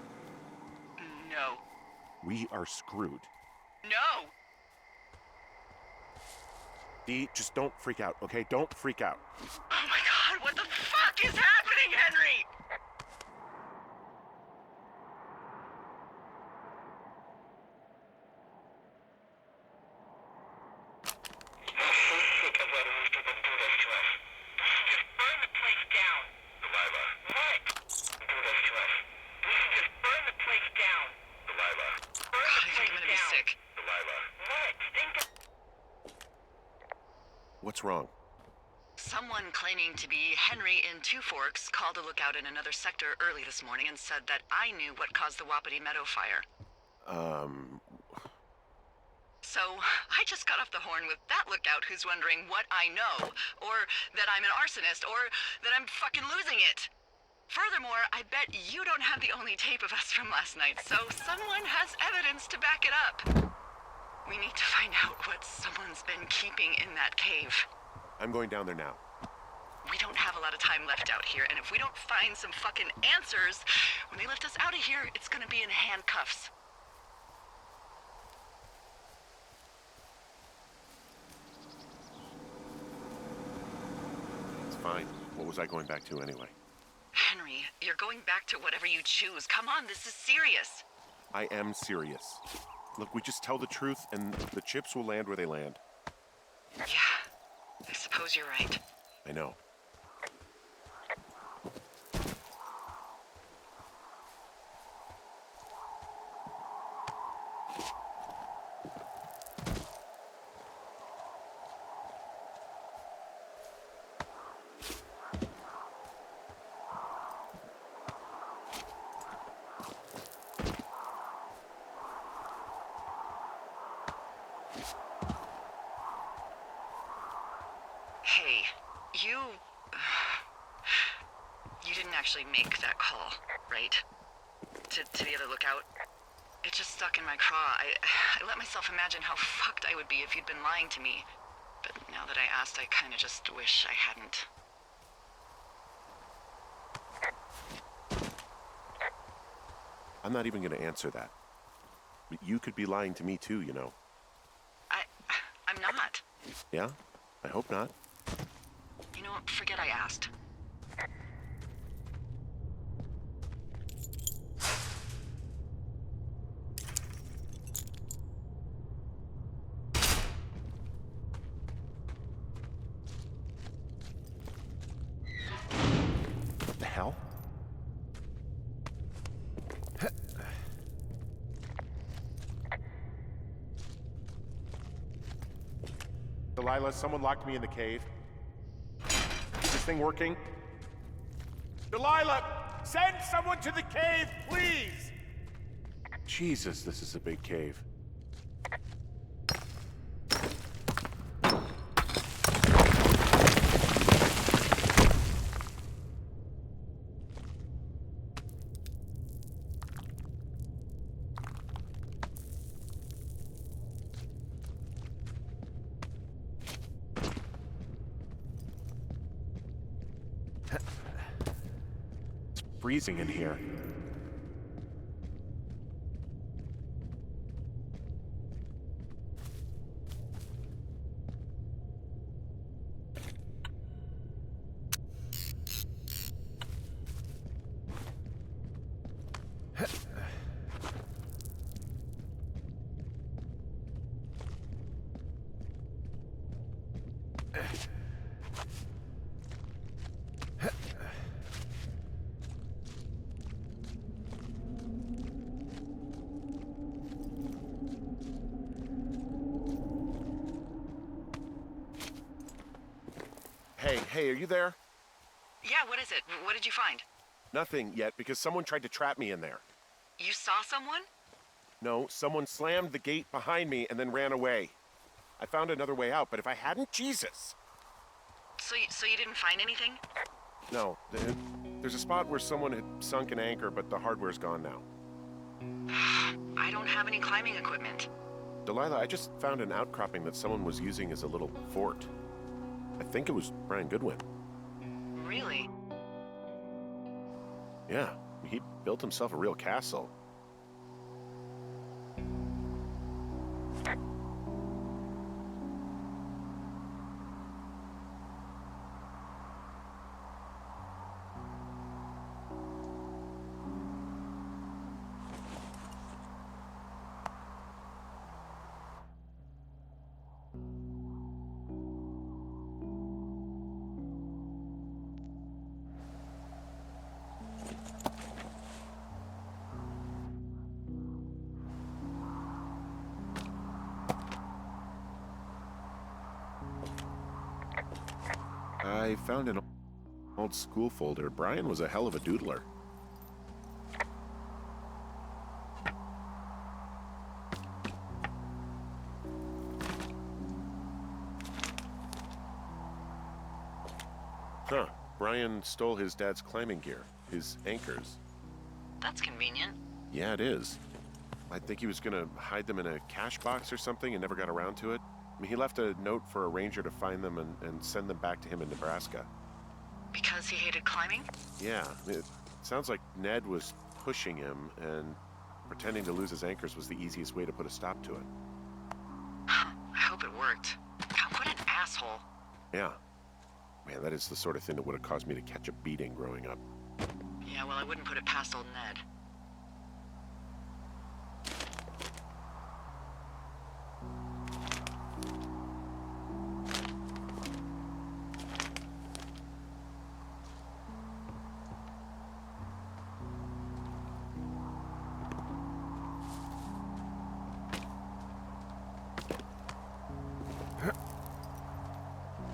No. We are screwed. No! Dee, just don't freak out, okay? Don't freak out. Oh my god, what the fuck is happening, Henry? Burn the place down. Delilah, What? do this to us. Just burn the place down. Delilah, God, burn I think I'm gonna be sick. Delilah. What? Think of... What's wrong? Someone claiming to be Henry in Two Forks called a lookout in another sector early this morning and said that I knew what caused the Wapiti Meadow fire. So, I just got off the horn with that lookout who's wondering what I know, or that I'm an arsonist, or that I'm fucking losing it. Furthermore, I bet you don't have the only tape of us from last night, so someone has evidence to back it up. We need to find out what someone's been keeping in that cave. I'm going down there now. We don't have a lot of time left out here, and if we don't find some fucking answers, when they lift us out of here, it's gonna be in handcuffs. It's fine. What was I going back to anyway? Henry, you're going back to whatever you choose. Come on, this is serious. I am serious. Look, we just tell the truth and the chips will land where they land. Yeah, I suppose you're right. I know. Hey, you... You didn't actually make that call, right? To the other lookout? It just stuck in my craw. I let myself imagine how fucked I would be if you'd been lying to me. But now that I asked, I kinda just wish I hadn't. I'm not even going to answer that. But you could be lying to me too, you know. I'm not. Yeah? I hope not. You know what? Forget I asked. What the hell? Delilah, someone locked me in the cave. Is this thing working? Delilah! Send someone to the cave, please! Jesus, this is a big cave. It's freezing in here. Hey, are you there? Yeah, what is it? What did you find? Nothing yet, because someone tried to trap me in there. You saw someone? No, someone slammed the gate behind me and then ran away. I found another way out, but if I hadn't, Jesus! So you didn't find anything? No, there's a spot where someone had sunk an anchor, but the hardware's gone now. I don't have any climbing equipment. Delilah, I just found an outcropping that someone was using as a little fort. I think it was Brian Goodwin. Really? Yeah, he built himself a real castle. I found an old school folder. Brian was a hell of a doodler. Huh. Brian stole his dad's climbing gear, his anchors. That's convenient. Yeah, it is. I think he was gonna hide them in a cash box or something and never got around to it. I mean, he left a note for a ranger to find them and send them back to him in Nebraska. Because he hated climbing? Yeah, it sounds like Ned was pushing him, and pretending to lose his anchors was the easiest way to put a stop to it. I hope it worked. God, what an asshole. Yeah. Man, that is the sort of thing that would have caused me to catch a beating growing up. Yeah, well, I wouldn't put it past old Ned.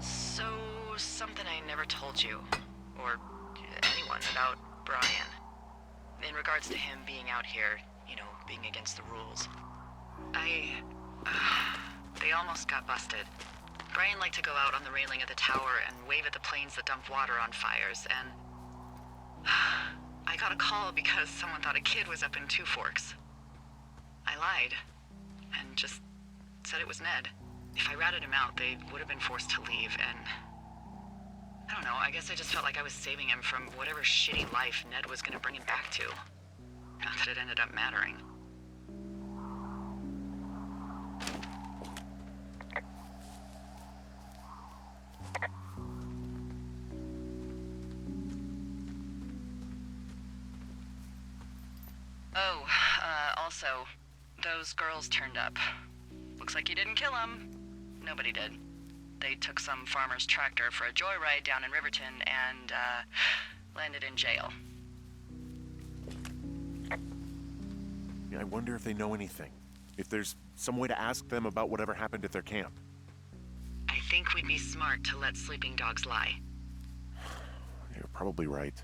So, something I never told you, or anyone, about Brian. In regards to him being out here, you know, being against the rules. They almost got busted. Brian liked to go out on the railing of the tower and wave at the planes that dump water on fires, and I got a call because someone thought a kid was up in Two Forks. I lied, and just said it was Ned. If I ratted him out, they would have been forced to leave, and I don't know, I guess I just felt like I was saving him from whatever shitty life Ned was gonna bring him back to. Not that it ended up mattering. Oh, also, those girls turned up. Looks like you didn't kill them. Nobody did. They took some farmer's tractor for a joyride down in Riverton and, landed in jail. I wonder if they know anything. If there's some way to ask them about whatever happened at their camp. I think we'd be smart to let sleeping dogs lie. You're probably right.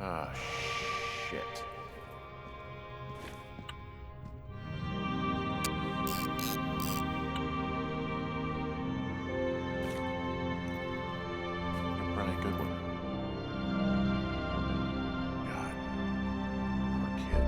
Ah, shit. Brian Goodwin. God, poor kid.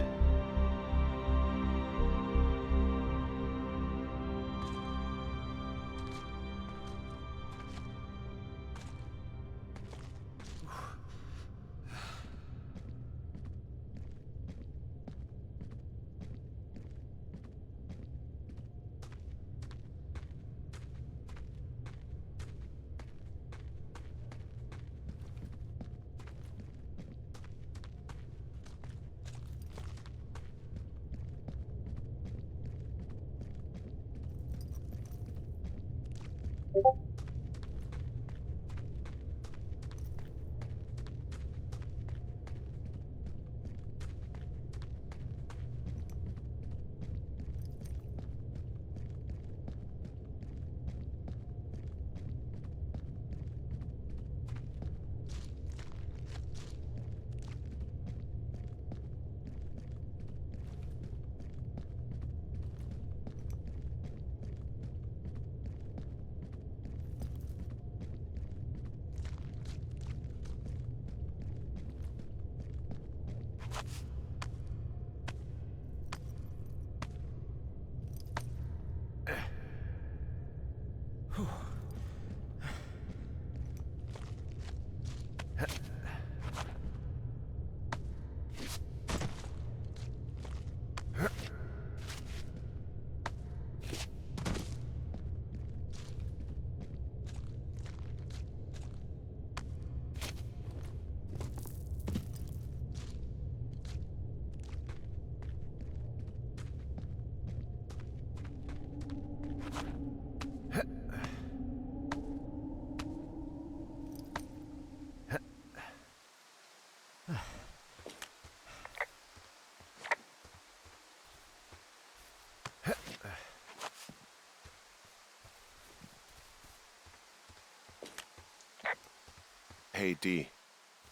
Hey, Dee.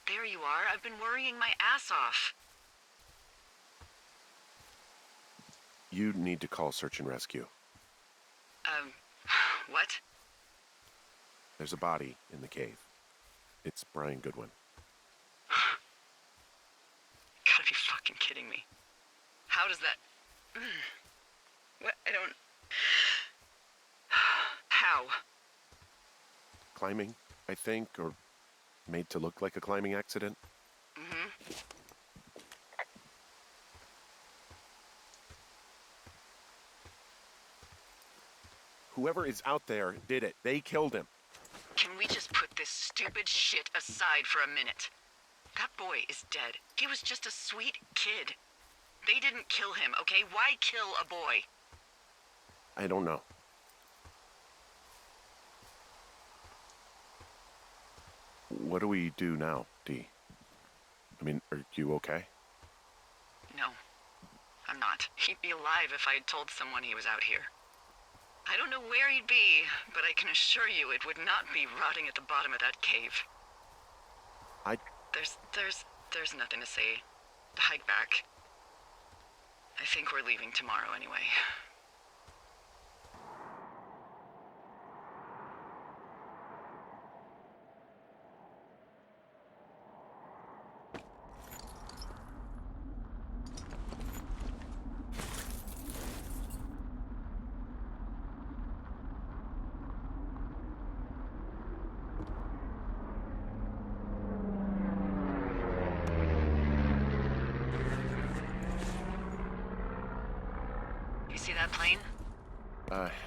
There you are. I've been worrying my ass off. You need to call search and rescue. What? There's a body in the cave. It's Brian Goodwin. Gotta be fucking kidding me. How does that... What? I don't... How? Climbing, I think, or made to look like a climbing accident. Mm-hmm. Whoever is out there did it. They killed him. Can we just put this stupid shit aside for a minute? That boy is dead. He was just a sweet kid. They didn't kill him, okay? Why kill a boy? I don't know. What do we do now, Dee? I mean, are you okay? No, I'm not. He'd be alive if I had told someone he was out here. I don't know where he'd be, but I can assure you it would not be rotting at the bottom of that cave. There's nothing to say. Hike back. I think we're leaving tomorrow anyway. You see that plane?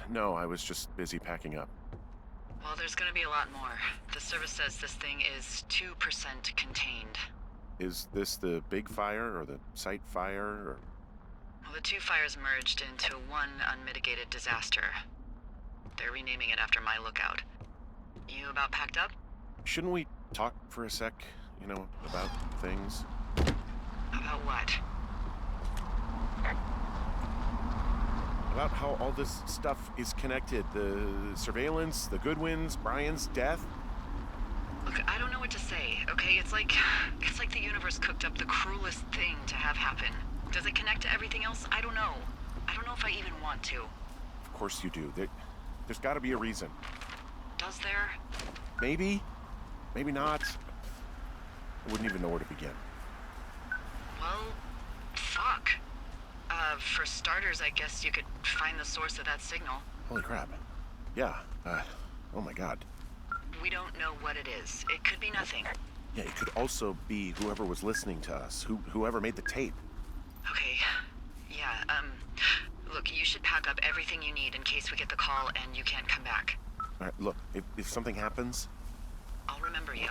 No, I was just busy packing up. Well, there's gonna be a lot more. The service says this thing is 2% contained. Is this the big fire or the site fire or... Well, the two fires merged into one unmitigated disaster. They're renaming it after my lookout. You about packed up? Shouldn't we talk for a sec, you know, about things? About what? About how all this stuff is connected. The surveillance, the Goodwins, Brian's death. Look, I don't know what to say, okay? It's like the universe cooked up the cruelest thing to have happen. Does it connect to everything else? I don't know. I don't know if I even want to. Of course you do. There's got to be a reason. Does there? Maybe. Maybe not. I wouldn't even know where to begin. Well, fuck. For starters, I guess you could find the source of that signal. Holy crap. Yeah. Oh my god. We don't know what it is. It could be nothing. Yeah, it could also be whoever was listening to us, whoever made the tape. Okay. Yeah, look, you should pack up everything you need in case we get the call and you can't come back. All right, look, if something happens... I'll remember you.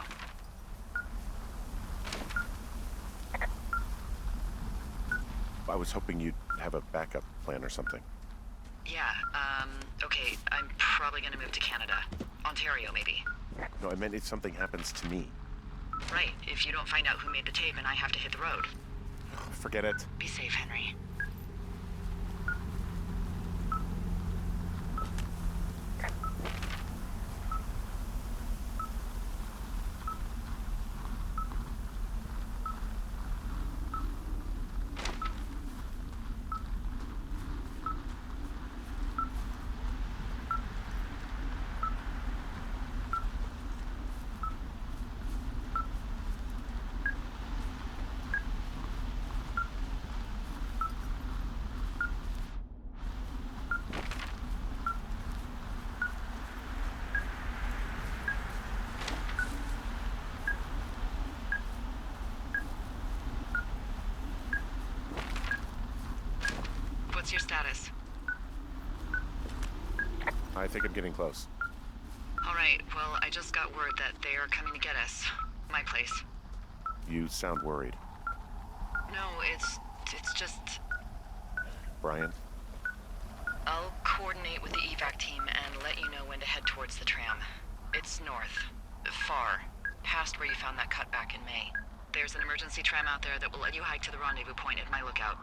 I was hoping you'd have a backup plan or something. Yeah, okay, I'm probably gonna move to Canada. Ontario, maybe. No, I meant if something happens to me. Right, if you don't find out who made the tape and I have to hit the road. Forget it. Be safe, Henry. What's your status? I think I'm getting close. All right, well, I just got word that they are coming to get us. My place. You sound worried. No, it's just... Brian? I'll coordinate with the evac team and let you know when to head towards the tram. It's north. Far. Past where you found that cutback in May. There's an emergency tram out there that will let you hike to the rendezvous point at my lookout.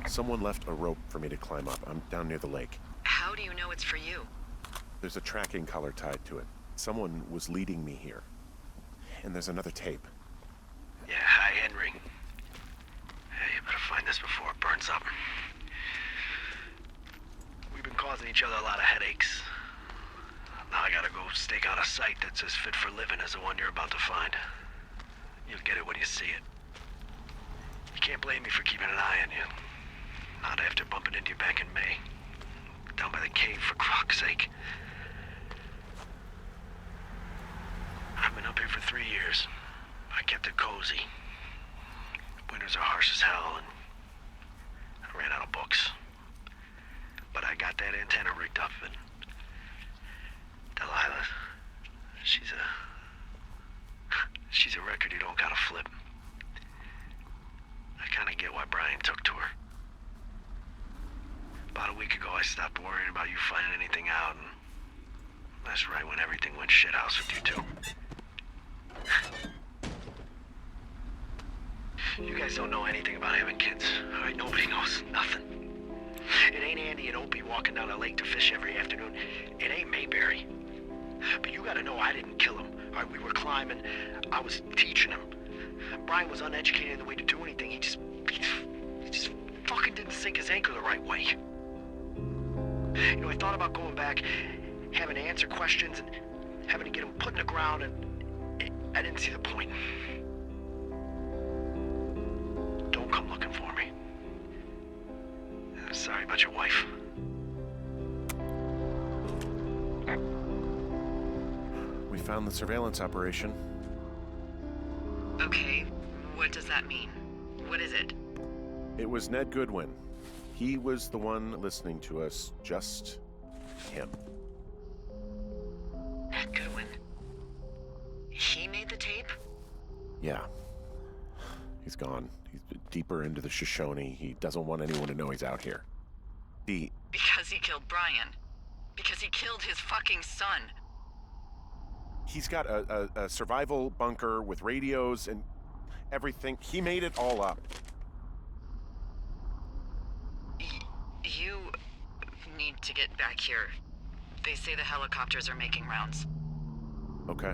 Someone left a rope for me to climb up. I'm down near the lake. How do you know it's for you? There's a tracking collar tied to it. Someone was leading me here. And there's another tape. Yeah, hi, Henry. Hey, you better find this before it burns up. We've been causing each other a lot of headaches. Now I gotta go stake out a site that's as fit for living as the one you're about to find. You'll get it when you see it. You can't blame me for keeping an eye on you. Not after bumping into you back in May. Down by the cave, for fuck's sake. I've been up here for 3 years. I kept it cozy. Winters are harsh as hell, and I ran out of books. But I got that antenna rigged up, and Delilah, she's a record you don't gotta flip. I kinda get why Brian took to her. About a week ago, I stopped worrying about you finding anything out, and that's right when everything went shithouse with you two. You guys don't know anything about having kids, all right? Nobody knows nothing. It ain't Andy and Opie walking down the lake to fish every afternoon. It ain't Mayberry. But you gotta know I didn't kill him. All right, we were climbing. I was teaching him. Brian was uneducated in the way to do anything. He just fucking didn't sink his anchor the right way. You know, I thought about going back, having to answer questions, and having to get him put in the ground, and I didn't see the point. Don't come looking for me. Sorry about your wife. We found the surveillance operation. Okay, what does that mean? What is it? It was Ned Goodwin. He was the one listening to us, just him. Ned Goodwin. He made the tape? Yeah. He's gone. He's deeper into the Shoshone. He doesn't want anyone to know he's out here. Because he killed Brian. Because he killed his fucking son. He's got a survival bunker with radios and everything. He made it all up. You need to get back here. They say the helicopters are making rounds. Okay.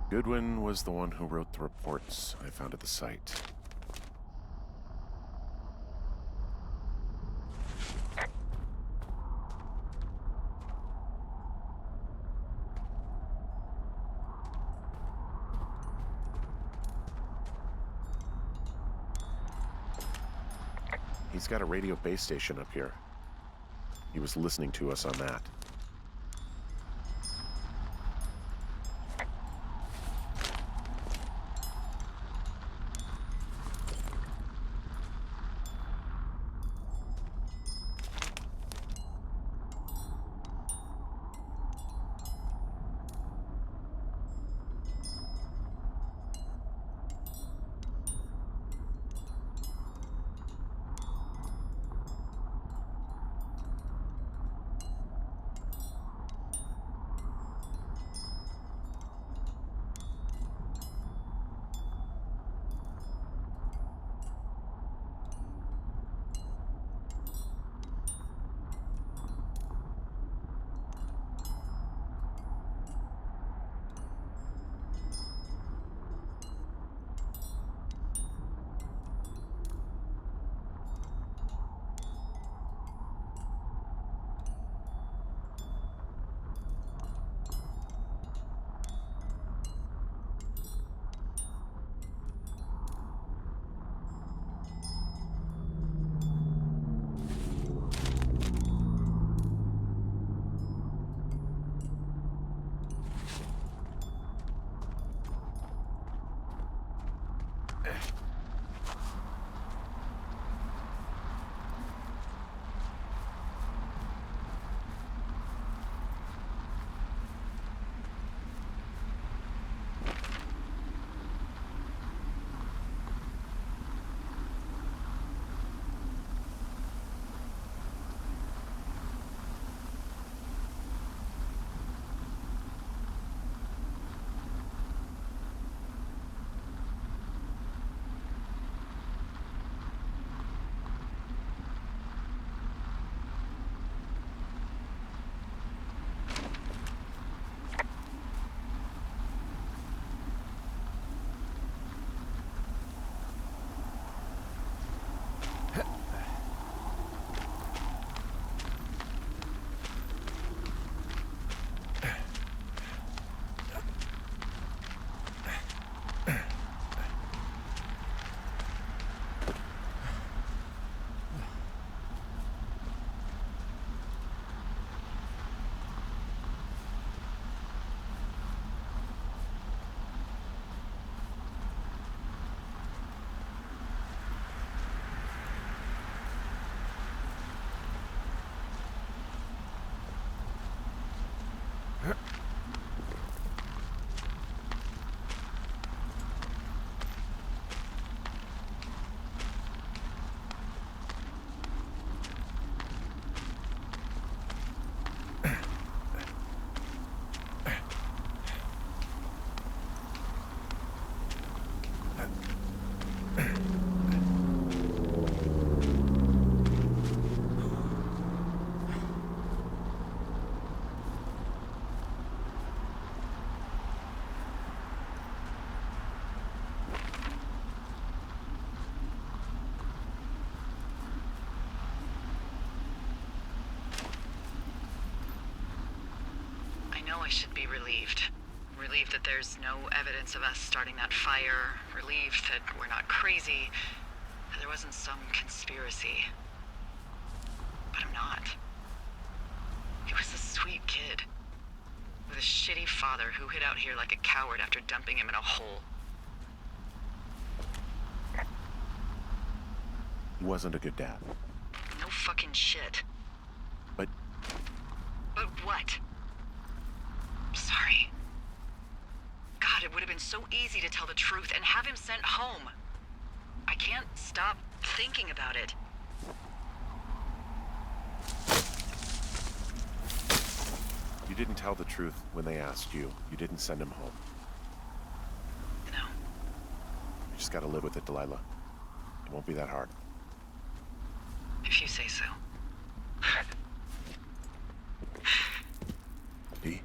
Goodwin was the one who wrote the reports I found at the site. He's got a radio base station up here. He was listening to us on that. I should be relieved. Relieved that there's no evidence of us starting that fire. Relieved that we're not crazy. That there wasn't some conspiracy. But I'm not. He was a sweet kid. With a shitty father who hid out here like a coward after dumping him in a hole. He wasn't a good dad. No fucking shit. But But what? Sorry. God, it would have been so easy to tell the truth and have him sent home. I can't stop thinking about it. you didn't tell the truth when they asked you. You didn't send him home. No. You just gotta live with it, Delilah. It won't be that hard. If you say so. Dee?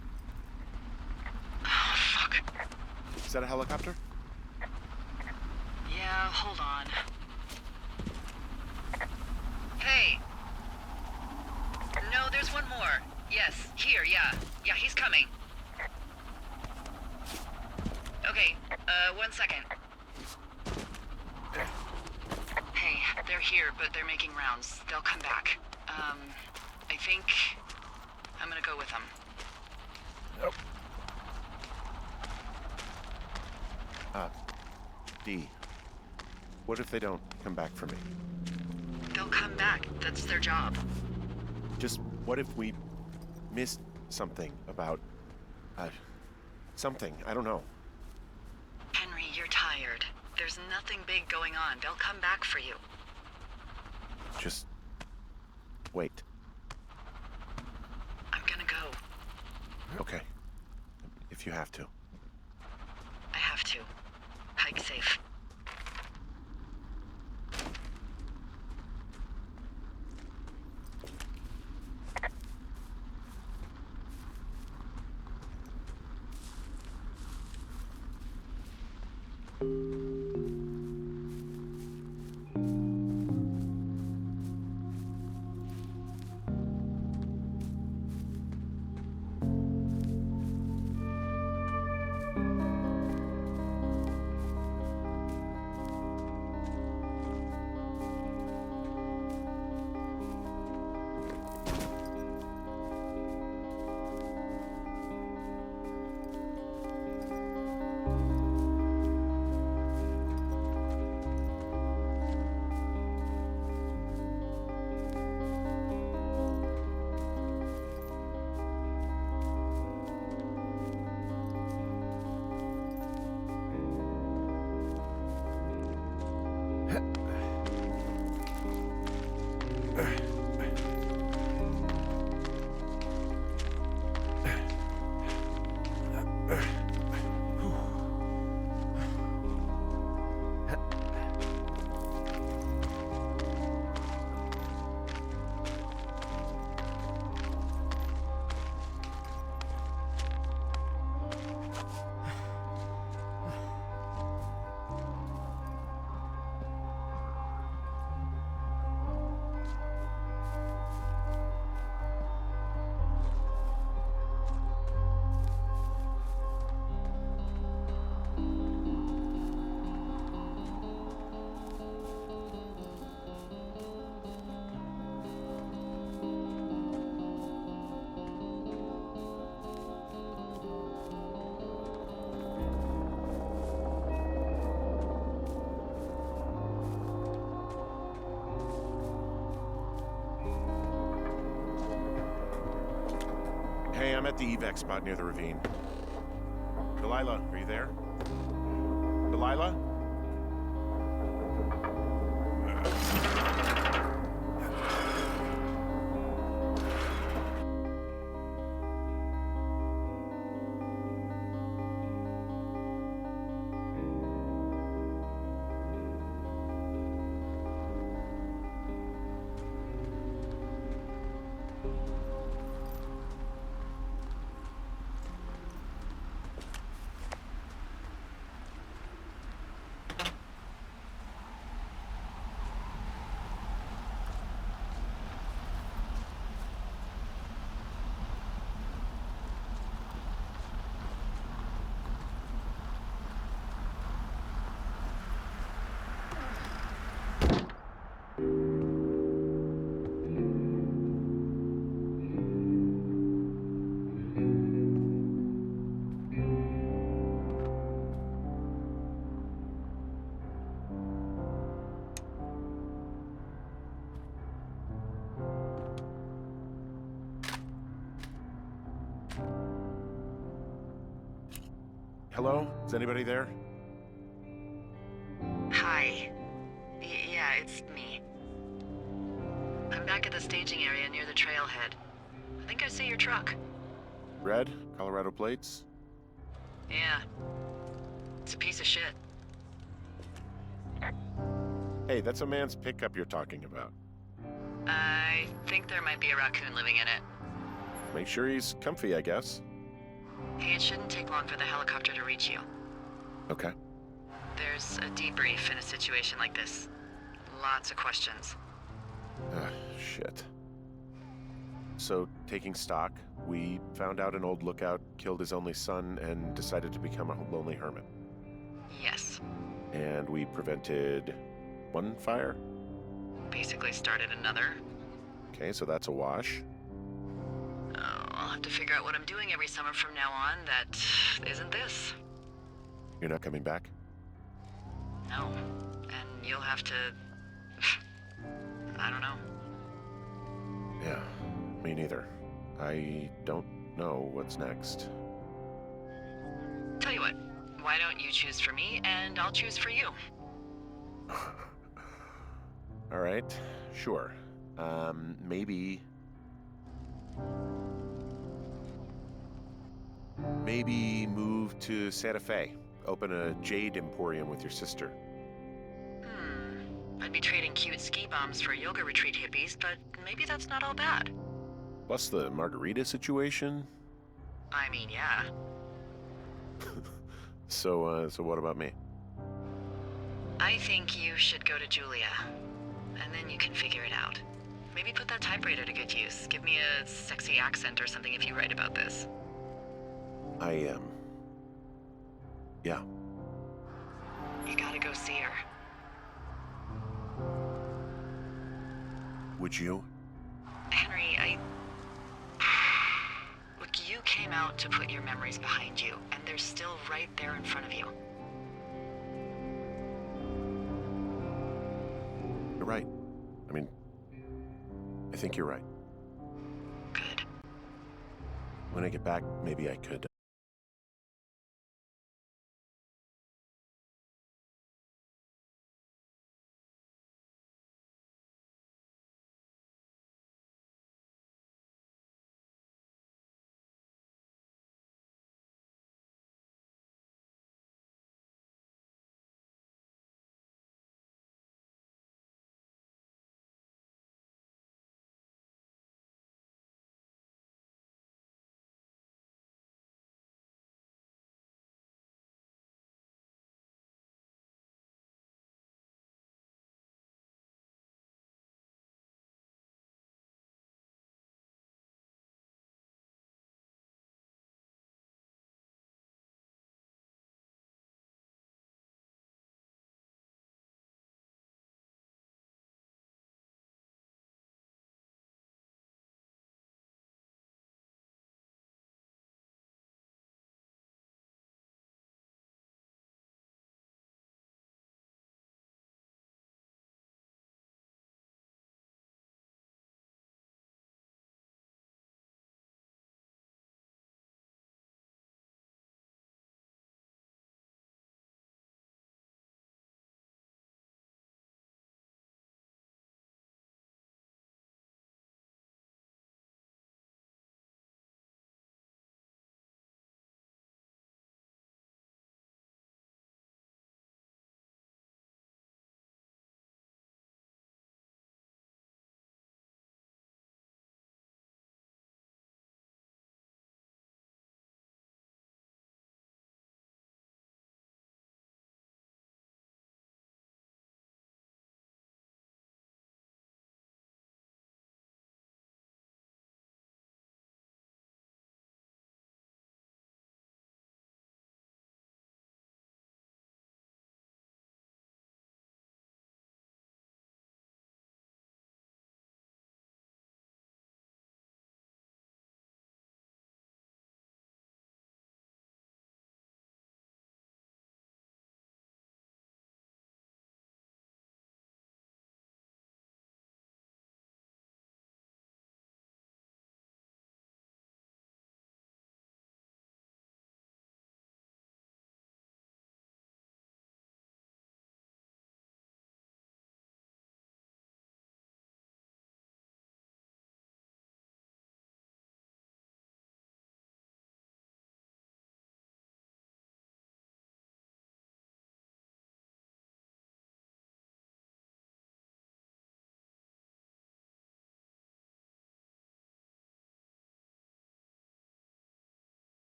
Oh, fuck. Is that a helicopter? Yeah, hold on. Hey! No, there's one more. Yes, here, yeah. Yeah, he's coming. Okay, 1 second. Hey, they're here, but they're making rounds. They'll come back. I think I'm gonna go with them. Nope. Dee, what if they don't come back for me? They'll come back. That's their job. Just what if we missed something about, something, I don't know. Henry, you're tired. There's nothing big going on. They'll come back for you. Just wait. I'm gonna go. Okay. If you have to. I have to. Hike safe. Hey, I'm at the evac spot near the ravine. Delilah, are you there? Delilah? Hello? Is anybody there? Hi. Yeah, it's me. I'm back at the staging area near the trailhead. I think I see your truck. Red? Colorado plates? Yeah. It's a piece of shit. Hey, that's a man's pickup you're talking about. I think there might be a raccoon living in it. Make sure he's comfy, I guess. Hey, it shouldn't take long for the helicopter to reach you. Okay. There's a debrief in a situation like this. Lots of questions. Shit. So, taking stock, we found out an old lookout killed his only son and decided to become a lonely hermit. Yes. And we prevented one fire? Basically started another. Okay, so that's a wash. Oh, I'll have to figure out what I'm doing every summer from now on that isn't this. You're not coming back? No. And you'll have to... I don't know. Yeah, me neither. I don't know what's next. Tell you what, why don't you choose for me and I'll choose for you? All right, sure. Maybe move to Santa Fe. Open a jade emporium with your sister. I'd be trading cute ski bombs for yoga retreat hippies, but maybe that's not all bad. Plus the margarita situation. I mean, yeah. So what about me? I think you should go to Julia, and then you can figure it out. Maybe put that typewriter to good use. Give me a sexy accent or something if you write about this. Yeah. You gotta go see her. Would you? Henry, Look, you came out to put your memories behind you, and they're still right there in front of you. You're right. I mean, I think you're right. Good. When I get back, maybe I could,